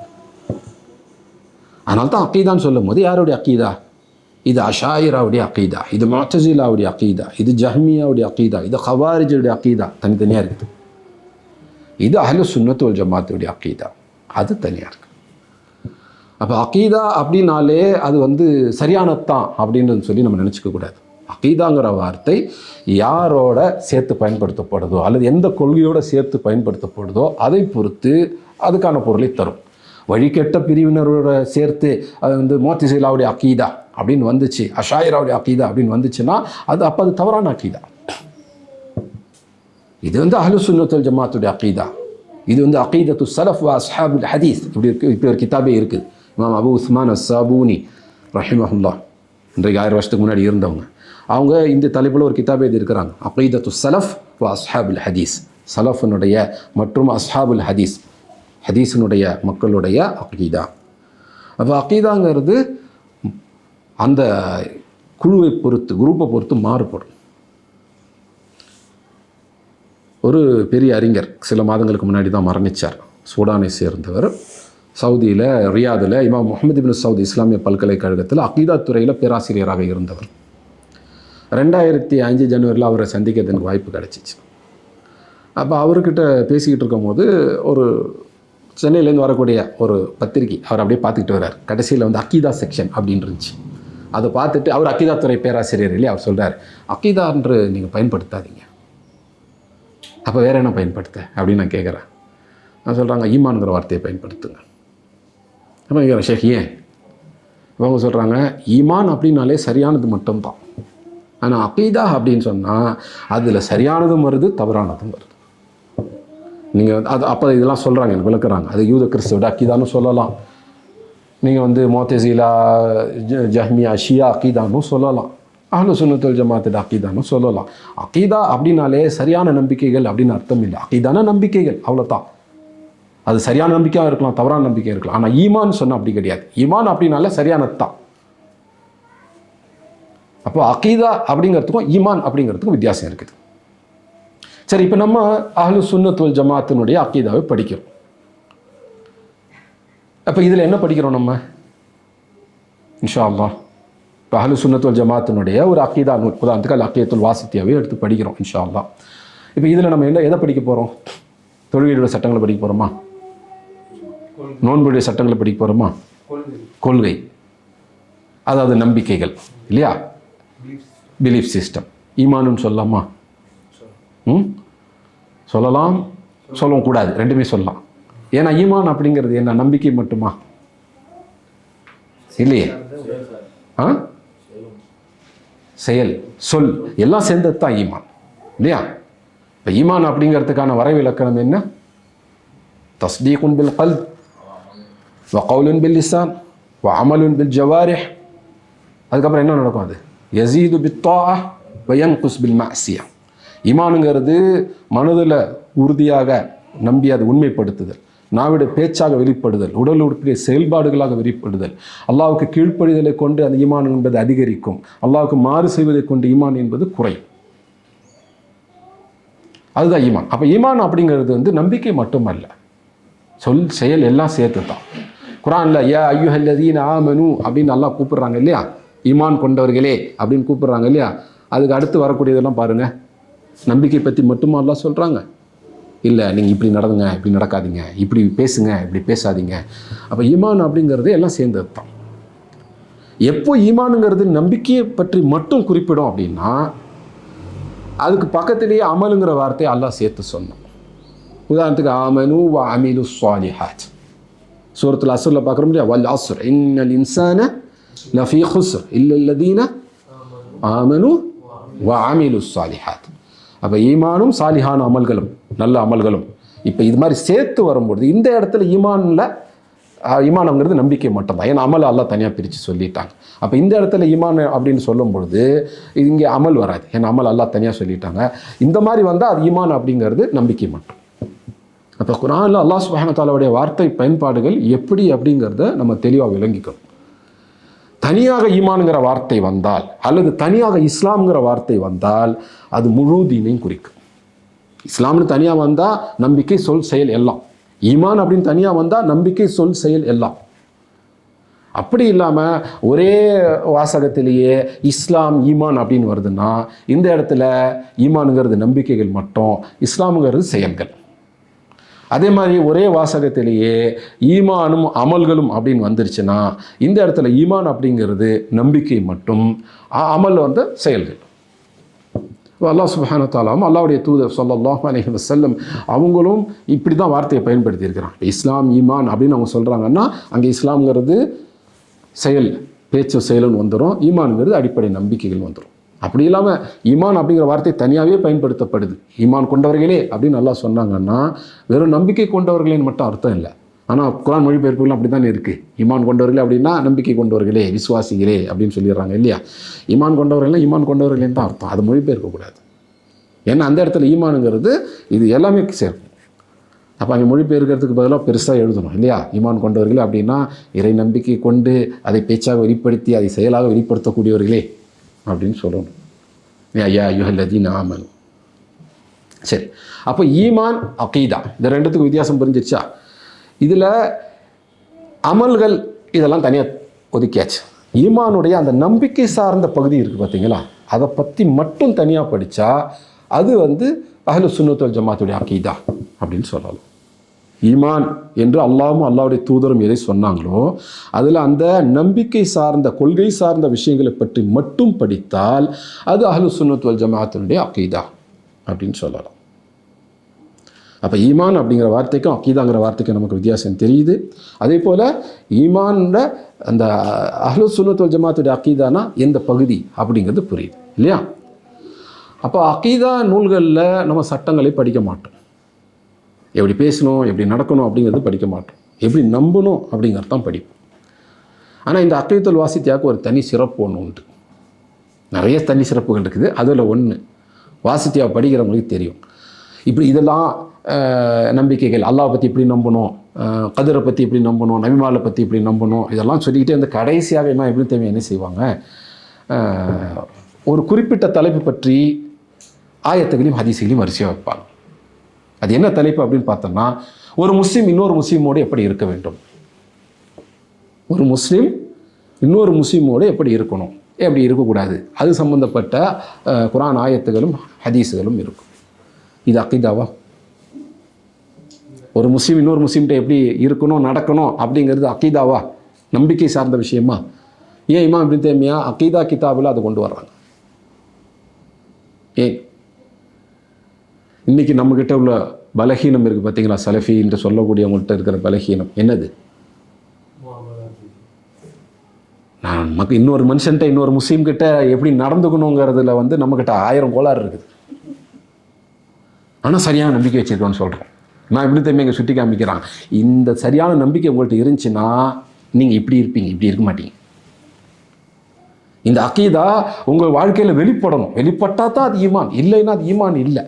அதனால தான் அக்கீதான்னு சொல்லும் போது யாருடைய அக்கீதா? இது அஷாயிராவுடைய அக்கீதா, இது முஅ்தஸிலாவுடைய அக்கீதா, இது ஜஹ்மியாவுடைய அக்கீதா, இது ஹவாரிஜுடைய அக்கீதா, தனித்தனியாக இருக்குது. இது அஹ்லு சுன்னத் வல் ஜமாத்துடைய அக்கீதா, அது தனியாக இருக்குது. அப்போ அக்கீதா அப்படின்னாலே அது வந்து சரியானதான் அப்படின்றது சொல்லி நம்ம நினச்சிக்க கூடாது. அக்கீதாங்கிற வார்த்தை யாரோட சேர்த்து பயன்படுத்தப்படுதோ அல்லது எந்த கொள்கையோடு சேர்த்து பயன்படுத்தப்படுதோ அதை பொறுத்து அதுக்கான பொருளை தரும். வழிகெட்ட பிரிவினரோட சேர்த்து அது வந்து முஅ்தஸிலாவுடைய அக்கீதா அப்படின்னு வந்துச்சு, அஷாயிராவுடைய அக்கீதா அப்படின்னு வந்துச்சுன்னா அது அப்போ அது தவறான அக்கீதா. இது வந்து அஹ்லு சுன்னத் வல் ஜமாத்துடைய அகீதா. இது வந்து அகீதத்து ஸலஃப் வ அஸ்ஹாபுல் ஹதீஸ். இப்படி ஒரு கிதாபே இருக்குது. இமாம் அபு உஸ்மான் அஸ்ஸாபூனி ரஹிமஹுல்லாஹ், இன்றைக்கு 1000 வருஷத்துக்கு முன்னாடி இருந்தவங்க, அவங்க இந்த தலைப்பில் ஒரு கிதாபே எழுதியிருக்கிறாங்க, அகீதத்து ஸலஃப் வ அஸ்ஹாபுல் ஹதீஸ். சலஃபினுடைய மற்றும் அஸ்ஹாபுல் ஹதீஸ், ஹதீஸினுடைய மக்களுடைய அகீதா. அப்போ அகீதாங்கிறது அந்த குழுவை பொறுத்து, குரூப்பை பொறுத்து மாறுபடும். ஒரு பெரிய அறிஞர் சில மாதங்களுக்கு முன்னாடி தான் மரணித்தார். சூடானை சேர்ந்தவர். சவுதியில் ரியாதில் இமாம் முஹம்மது பின் சவுத் இஸ்லாமிய பல்கலைக்கழகத்தில் அகீதா துறையில் பேராசிரியராக இருந்தவர். 2005 ஜனவரியில் அவரை சந்திக்கிறதுக்கு எனக்கு வாய்ப்பு கிடச்சிச்சு. அப்போ அவர்கிட்ட பேசிக்கிட்டு இருக்கும்போது ஒரு சென்னையிலேருந்து வரக்கூடிய ஒரு பத்திரிகை அவர் அப்படியே பார்த்துக்கிட்டு வர்றார். கடைசியில் வந்து அகீதா செக்ஷன் அப்படின்னு இருந்துச்சு. அதை பார்த்துட்டு அவர் அகீதா துறை பேராசிரியர் இல்லையா, அவர் சொல்கிறார், அகீதா என்று நீங்கள் பயன்படுத்தாதீங்க, அப்போ வேறு என்ன பயன்படுத்த அப்படின்னு நான் கேட்குறேன். நான் சொல்கிறாங்க, ஈமான்ங்கிற வார்த்தையை பயன்படுத்துங்க. அப்போ கேட்குறேன், ஷேக் ஏன்? அவங்க சொல்கிறாங்க, ஈமான் அப்படின்னாலே சரியானது மட்டும்தான், ஆனால் அகீதா அப்படின்னு சொன்னால் அதில் சரியானதும் வருது, தவறானதும் வருது. நீங்கள் அது அப்போ இதெல்லாம் சொல்கிறாங்க, எனக்கு விளக்குறாங்க. அது யூத கிறிஸ்துவோட அக்கீதான்னு சொல்லலாம், நீங்கள் வந்து மோத்தசிலா ஜஹ்மியா ஷியா அக்கீதான்னு சொல்லலாம், அஹ்லு சுன்னத் வல் ஜமாத் அக்கீதான்னு சொல்லலாம். அக்கீதா அப்படின்னாலே சரியான நம்பிக்கைகள் அப்படின்னு அர்த்தம் இல்லை. அக்கீதான நம்பிக்கைகள், அவ்வளோதான். அது சரியான நம்பிக்கையாக இருக்கலாம், தவறான நம்பிக்கை இருக்கலாம். ஆனால் ஈமான் சொன்னால் அப்படி கிடையாது. ஈமான் அப்படின்னாலே சரியானது தான். அப்போ அகீதா அப்படிங்கிறதுக்கும் ஈமான் அப்படிங்கிறதுக்கும் வித்தியாசம் இருக்குது. சரி, இப்போ நம்ம அஹ்லு சுன்னத் வல் ஜமாத்தினுடைய அகீதாவை படிக்கிறோம். அப்போ இதில் என்ன படிக்கிறோம் நம்ம? இன்ஷா அல்லாஹ் இப்போ அஹ்லு சுன்னத் வல் ஜமாத்தினுடைய ஒரு அகீதா நூல், உதாரணத்துக்கு அல் அகீதத்துல் வாசித்தியாவே எடுத்து படிக்கிறோம் இன்ஷா அல்லாஹ். இப்போ இதில் நம்ம எதை படிக்க போகிறோம்? தொழுகையுடைய சட்டங்களை படிக்க போகிறோமா? நோன்புடைய சட்டங்களை படிக்க போகிறோமா? கொள்கை, அதாவது நம்பிக்கைகள் இல்லையா, பிலீஃப் சிஸ்டம். ஈமானுன்னு சொல்லலாமா? சொல்லலாம், சொல்லக்கூடாது, ரெண்டுமே சொல்லலாம். ஏன்னா ஈமான் அப்படிங்கிறது என்ன, நம்பிக்கை மட்டுமா? இல்லையே. செயல், சொல் எல்லாம் சேர்ந்தது தான் ஈமான் இல்லையா? இப்போ ஈமான் அப்படிங்கிறதுக்கான வரைவிலக்கணம் என்ன? தஸ்தீகுன் பில் கல்ப் வ கௌலுன் பில் லிசான் வ அமலுன் பில் ஜவாரிஹ். அதுக்கப்புறம் என்ன நடக்கும்? அது யஸீது பித் தாஅ வ யன்குஸ் பில் மஅசியா. ஈமானுங்கிறது மனதில் உறுதியாக நம்பி அதை உண்மைப்படுத்துதல், நாவிட பேச்சாக வெளிப்படுதல், உடல் உறுப்பிய செயல்பாடுகளாக வெளிப்படுதல். அல்லாஹ்வுக்கு கீழ்ப்படிதலை கொண்டு அந்த ஈமான் என்பது அதிகரிக்கும், அல்லாஹ்வுக்கு மாறு செய்வதை கொண்டு ஈமான் என்பது குறையும். அதுதான் ஈமான். அப்போ ஈமான் அப்படிங்கிறது வந்து நம்பிக்கை மட்டுமல்ல, சொல் செயல் எல்லாம் சேர்த்து தான். குர்ஆன்ல யா அய்யுஹல்லதீன ஆமனு அப்படின்னு அல்லாஹ் கூப்பிடுறாங்க இல்லையா, ஈமான் கொண்டவர்களே அப்படின்னு கூப்பிடுறாங்க இல்லையா. அதுக்கு அடுத்து வரக்கூடியதெல்லாம் பாருங்கள், நம்பிக்கை பற்றி மட்டுமா அல்லாஹ் சொல்கிறாங்க? இல்லை, நீங்கள் இப்படி நடந்துங்க, இப்படி நடக்காதீங்க, இப்படி பேசுங்க, இப்படி பேசாதீங்க. அப்போ ஈமான் அப்படிங்கிறது எல்லாம் சேர்ந்தது தான். எப்போ ஈமானுங்கிறது நம்பிக்கையை பற்றி மட்டும் குறிப்பிடும் அப்படின்னா அதுக்கு பக்கத்திலேயே அமலுங்கிற வார்த்தையை அல்லாஹ் சேர்த்து சொன்னோம். உதாரணத்துக்கு ஆமனு வ அமிலு ஸாலிஹாத், சூரத்துல் அஸ்ரில் பார்க்குறோம் இல்லையா, வல் அஸ்ர் இன்னல் இன்சான லஃபீ குஸ்ர் இல்லல்லதீன ஆமனு வ அமிலு ஸாலிஹாத். அப்போ ஈமானும் சாலிஹான அமல்களும், நல்ல அமல்களும். இப்போ இது மாதிரி சேர்த்து வரும்பொழுது இந்த இடத்துல ஈமானுங்கிறது நம்பிக்கை மட்டும்தான். ஏன்னா அமல் அல்லாஹ் தனியாக பிரித்து சொல்லிட்டாங்க. அப்போ இந்த இடத்துல ஈமான் அப்படின்னு சொல்லும் பொழுது இங்கே அமல் வராது, ஏன்னா அமல் அல்லாஹ் தனியாக சொல்லிட்டாங்க. இந்த மாதிரி வந்தால் அது ஈமான் அப்படிங்கிறது நம்பிக்கை மட்டும். அப்போ குர்ஆனில் அல்லாஹ் சுப்ஹானஹு வ தஆலாவுடைய வார்த்தை பயன்பாடுகள் எப்படி அப்படிங்கிறத நம்ம தெளிவாக விளங்கிக்கணும். தனியாக ஈமானுங்கிற வார்த்தை வந்தால் அல்லது தனியாக இஸ்லாம்ங்கிற வார்த்தை வந்தால் அது முழு தீனையும் குறிக்கும். இஸ்லாம்னு தனியாக வந்தால் நம்பிக்கை சொல் செயல் எல்லாம், ஈமான் அப்படின்னு தனியாக வந்தால் நம்பிக்கை சொல் செயல் எல்லாம். அப்படி இல்லாமல் ஒரே வாசகத்திலேயே இஸ்லாம் ஈமான் அப்படின்னு வருதுன்னா இந்த இடத்துல ஈமானுங்கிறது நம்பிக்கைகள் மட்டும், இஸ்லாமுங்கிறது செயல்கள். அதே மாதிரி ஒரே வாசகத்திலேயே ஈமானும் அமல்களும் அப்படின்னு வந்துருச்சுன்னா இந்த இடத்துல ஈமான் அப்படிங்கிறது நம்பிக்கை மட்டும், அமல் வந்து செயல்கள். அல்லாஹ் சுப்ஹானஹு வ தஆலாவும் அல்லாஹ்வுடைய தூதர் ஸல்லல்லாஹு அலைஹி வஸல்லம் அவங்களும் இப்படி தான் வார்த்தையை பயன்படுத்தியிருக்கிறாங்க. இஸ்லாம் ஈமான் அப்படின்னு அவங்க சொல்கிறாங்கன்னா அங்கே இஸ்லாம்ங்கிறது செயல், பேச்சு செயலுன்னு வந்துடும், ஈமானுங்கிறது அடிப்படை நம்பிக்கைகள் வந்துடும். அப்படி இல்லாமல் ஈமான் அப்படிங்கிற வார்த்தை தனியாகவே பயன்படுத்தப்படுது. ஈமான் கொண்டவர்களே அப்படின்னு நல்லா சொன்னாங்கன்னா வெறும் நம்பிக்கை கொண்டவர்களேன்னு மட்டும் அர்த்தம் இல்லை. ஆனால் குர்ஆன் மொழிபெயர்ப்புகள் அப்படி தானே இருக்குது. ஈமான் கொண்டவர்களே அப்படின்னா நம்பிக்கை கொண்டவர்களே, விசுவாசிகளே அப்படின்னு சொல்லிடுறாங்க இல்லையா. ஈமான் கொண்டவர்கள்லாம் ஈமான் கொண்டவர்களேன்னு தான் அர்த்தம். அது மொழிபெயர்க்கக்கூடாது. ஏன்னா அந்த இடத்துல ஈமானுங்கிறது இது எல்லாமே சேர்க்கும். அப்போ அங்கே மொழிபெயர்க்கிறதுக்கு பதிலாக பெருசாக எழுதணும் இல்லையா. ஈமான் கொண்டவர்களே அப்படின்னா இறை நம்பிக்கை கொண்டு அதை பேச்சாக வெளிப்படுத்தி அதை செயலாக வெளிப்படுத்தக்கூடியவர்களே அப்படின்னு சொல்லணும். யா அய்யுஹல்லதீன ஆமனு. சரி, அப்போ ஈமான் அகீதா இந்த ரெண்டுத்துக்கும் வித்தியாசம் புரிஞ்சிருச்சா. இதில் அமல்கள் இதெல்லாம் தனியாக ஒதுக்கியாச்சு. ஈமானுடைய அந்த நம்பிக்கை சார்ந்த பகுதி இருக்குது பார்த்தீங்களா, அதை பற்றி மட்டும் தனியாக படித்தா அது அஹ்லு சுன்னத் வல் ஜமாத்துடைய அகீதா அப்படின்னு சொல்லலாம். ஈமான் என்று அல்லாஹ்வும் அல்லாஹ்வுடைய தூதரும் எதை சொன்னாங்களோ அதில் அந்த நம்பிக்கை சார்ந்த கொள்கை சார்ந்த விஷயங்களை பற்றி மட்டும் படித்தால் அது அஹ்லு சுன்னத் வல் ஜமாத்துடைய அகீதா அப்படின்னு சொல்லலாம். அப்போ ஈமான் அப்படிங்கிற வார்த்தைக்கும் அகீதாங்கிற வார்த்தைக்கும் நமக்கு வித்தியாசம் தெரியுது. அதே போல் ஈமான்ல அந்த அஹ்லு சுன்னத் வல் ஜமாத்துடைய அகீதானா எந்த பகுதி அப்படிங்கிறது புரியுது இல்லையா. அப்போ அகீதா நூல்களில் நம்ம சட்டங்களை படிக்க மாட்டோம். எப்படி பேசணும், எப்படி நடக்கணும் அப்படிங்கிறது படிக்க மாட்டோம். எப்படி நம்பணும் அப்படிங்கிறது தான் படிப்போம். ஆனால் இந்த அக்கீதத்துல் வாசித்தியாவுக்கு ஒரு தனி சிறப்பு ஒன்று உண்டு. நிறைய தனி சிறப்புகள் இருக்குது. அதில் ஒன்று வாசித்தியாவை படிக்கிறவங்களுக்கு தெரியும். இப்படி இதெல்லாம் நம்பிக்கைகள், அல்லாஹ் பற்றி இப்படி நம்பணும், கதிரை பற்றி இப்படி நம்பணும், நபிமாலை பற்றி இப்படி நம்பணும், இதெல்லாம் சொல்லிக்கிட்டே அந்த கடைசியாக என்ன செய்வாங்க, ஒரு குறிப்பிட்ட தலைப்பு பற்றி ஆயத்துகளையும் ஹதீஸுகளையும் வரிசையாக வைப்பாங்க. அது என்ன தலைப்பு அப்படின்னு பார்த்தோம்னா, ஒரு முஸ்லீம் இன்னொரு முஸ்லீமோடு எப்படி இருக்க வேண்டும், ஒரு முஸ்லீம் இன்னொரு முஸ்லீமோடு எப்படி இருக்கணும், எப்படி இருக்கக்கூடாது, அது சம்பந்தப்பட்ட குர்ஆன் ஆயத்துகளும் ஹதீஸுகளும் இருக்கும். இது அகீதாவா? ஒரு முஸ்லீம் இன்னொரு முஸ்லீம்கிட்ட எப்படி இருக்கணும் நடக்கணும் அப்படிங்கிறது அகீதாவா? நம்பிக்கை சார்ந்த விஷயமா? ஏன் இமாம் இப்னு தைமியா அகீதா கிதாபில் அதை கொண்டு வர்றாங்க? ஏன் இன்றைக்கி நம்மக்கிட்ட உள்ள பலகீனம் இருக்குது பார்த்தீங்களா, சலஃபி என்று சொல்லக்கூடியவங்கள்ட்ட இருக்கிற பலகீனம் என்னது? நமக்கு இன்னொரு மனுஷன்ட்ட இன்னொரு முஸ்லீம்கிட்ட எப்படி நடந்துக்கணுங்கிறதுல நம்மக்கிட்ட 1000 கோளாறு இருக்குது. ஆனால் சரியான நம்பிக்கை வச்சுருக்கோன்னு சொல்கிறோம். நான் இப்படி திரும்பி இங்கே சுட்டி காமிக்கிறான். இந்த சரியான நம்பிக்கை உங்கள்கிட்ட இருந்துச்சுன்னா நீங்கள் இப்படி இருப்பீங்க, இப்படி இருக்க மாட்டீங்க. இந்த அகீதா உங்கள் வாழ்க்கையில் வெளிப்படணும். வெளிப்பட்டால் தான் அது ஈமான், இல்லைன்னா அது ஈமான் இல்லை.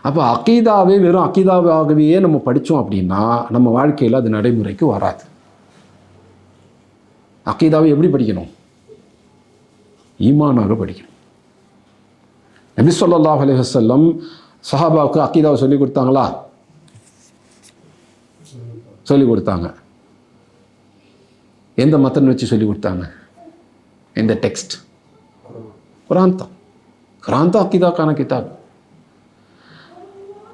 அப்போ அகீதாவே வெறும் அகீதாவாகவே நம்ம படித்தோம் அப்படின்னா நம்ம வாழ்க்கையில் அது நடைமுறைக்கு வராது. அகீதாவை எப்படி படிக்கணும்? ஈமானாக படிக்கணும். நபி ஸல்லல்லாஹு அலைஹி வஸல்லம் சஹாபாவுக்கு அகீதாவை சொல்லிக் கொடுத்தாங்களா? சொல்லிக் கொடுத்தாங்க. எந்த மத்தன் வச்சு சொல்லிக் கொடுத்தாங்க? எந்த டெக்ஸ்ட்? குர்ஆன் தான். குர்ஆன் தான் அகீதாக்கான கிதாப்.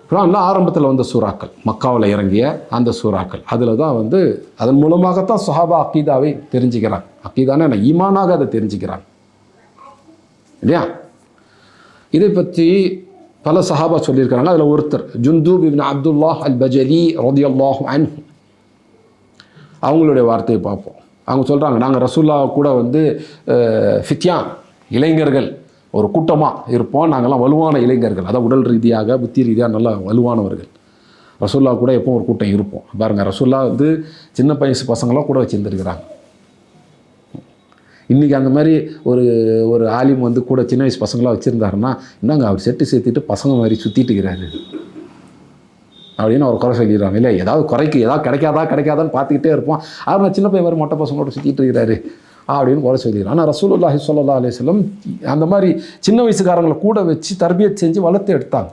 குர்ஆன்ல ஆரம்பத்தில் வந்த சூறாக்கள், மக்காவில் இறங்கிய அந்த சூறாக்கள், அதில் தான் அதன் மூலமாகத்தான் சஹாபா அகீதாவை தெரிஞ்சுக்கிறாங்க. அகீதான ஈமானாக அதை தெரிஞ்சுக்கிறாங்க இல்லையா. இதை பற்றி பல சஹாபா சொல்லியிருக்கிறாங்க. அதில் ஒருத்தர் ஜுந்தூப் இப்னு அப்துல்லாஹ் அல் பஜலி ரலியல்லாஹு அன்ஹு, அவங்களுடைய வார்த்தையை பார்ப்போம். அவங்க சொல்கிறாங்க, நாங்கள் ரசூல்லா கூட ஃபித்யான் இளைஞர்கள் ஒரு கூட்டமாக இருப்போம். நாங்கள்லாம் வலுவான இளைஞர்கள், அதான் உடல் ரீதியாக புத்தி ரீதியாக நல்லா வலுவானவர்கள். ரசூல்லா கூட எப்போ ஒரு கூட்டம் இருப்போம். பாருங்கள், ரசூல்லா சின்ன வயசு பசங்களாம் கூட வச்சுருந்துருக்கிறாங்க. இன்றைக்கி அந்த மாதிரி ஒரு ஆலிம் கூட சின்ன வயசு பசங்களாக வச்சுருந்தாருன்னா, என்னங்க அவர் செட்டு சேர்த்துட்டு பசங்க மாதிரி சுற்றிட்டு இருக்கிறாரு அப்படின்னு அவர் குறை சொல்லிடுறாங்க. இல்லை, ஏதாவது கிடைக்காதான்னு பார்த்துக்கிட்டே இருப்போம். அவர் சின்ன பையன் மாதிரி மொட்டை பசங்களோட சுற்றிட்டு இருக்கிறாரு அப்படின்னு குறை சொல்லிடுறாங்க. ஆனால் ரசூலுல்லாஹி ஸல்லல்லாஹு அலைஹி வஸல்லம் அந்த மாதிரி சின்ன வயசுக்காரங்களை கூட வச்சு தர்பியத் செஞ்சு வளர்த்து எடுத்தாங்க.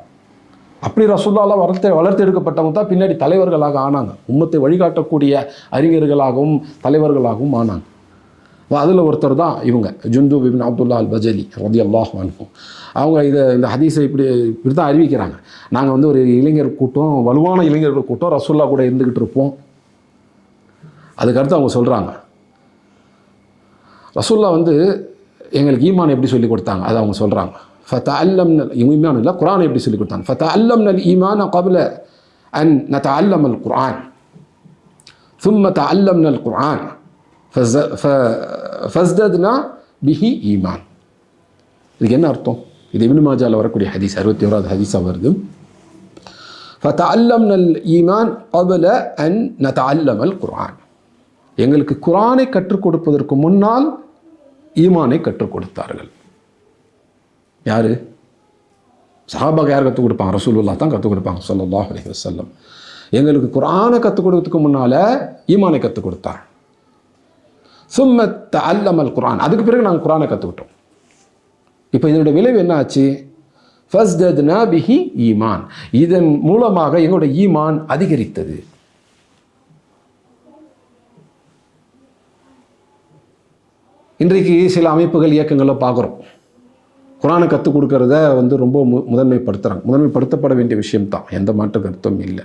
அப்படி ரசூலுல்லாஹ் வளர்த்து எடுக்கப்பட்டவங்க தான் பின்னாடி தலைவர்களாக ஆனாங்க. உம்மத்தை வழிகாட்டக்கூடிய அறிஞர்களாகவும் தலைவர்களாகவும் ஆனாங்க. அதில் ஒருத்தர் தான் இவங்க ஜுந்தூப் இப்னு அப்துல்லாஹ் அல் பஜலி ரலியல்லாஹு அன்ஹு. அவங்க இந்த ஹதீஸை இப்படி தான் அறிவிக்கிறாங்க. நாங்கள் ஒரு இளைஞர் கூட்டம், வலுவான இளைஞர்கள் கூட்டம் ரசூலுல்லாஹ் கூட இருந்துக்கிட்டு இருப்போம். அதுக்கடுத்து அவங்க சொல்கிறாங்க, ரசூலுல்லாஹ் எங்களுக்கு ஈமான் எப்படி சொல்லி கொடுத்தாங்க, அதை அவங்க சொல்கிறாங்க. ஃபதஅல்லம்னா, ஈமான் இல்லை குர்ஆன் எப்படி சொல்லி கொடுத்தாங்க. ஃபதஅல்லம்னா அல் ஈமான قبل أن نتعلم القرآن ثم تعلمنا القرآن فازددنا பிஹி ஈமான். இதுக்கு என்ன அர்த்தம்? இது இப்னு மாஜால வரக்கூடிய ஹதீஸ், 61வது ஹதீஸாக வருது. ஃபதஅல்லம்னா அல் ஈமான் قبل أن نتعلم القرآن. எங்களுக்கு குர்ஆனை கற்றுக் கொடுப்பதற்கு முன்னால் ஈமானை கற்றுக் கொடுத்தார்கள். யாரு? சஹாபாக யார் கற்றுக் கொடுப்பாங்க? ரசூலுல்லாஹ் தான் கற்றுக் கொடுப்பாங்க ஸல்லல்லாஹு அலைஹி வஸல்லம். எங்களுக்கு குர்ஆனை கற்றுக் கொடுக்கிறதுக்கு முன்னால் ஈமானை கற்றுக் கொடுத்தார். ثم تعلم القرآن. அதுக்கு பிறகு நாங்கள் குர்ஆனை கற்றுக்கிட்டோம். இப்போ இதனுடைய விளைவு என்ன ஆச்சு? ஃபஸ்தத்னா பிஹி ஈமான். இதன் மூலமாக எங்களுடைய ஈமான் அதிகரித்தது. இன்றைக்கு சில அமைப்புகள் இயக்கங்களை பார்க்குறோம், குர்ஆனை கற்றுக் கொடுக்கறத ரொம்ப முதன்மைப்படுத்துகிறாங்க. முதன்மைப்படுத்தப்பட வேண்டிய விஷயம்தான், எந்த மாற்று கருத்தும் இல்லை.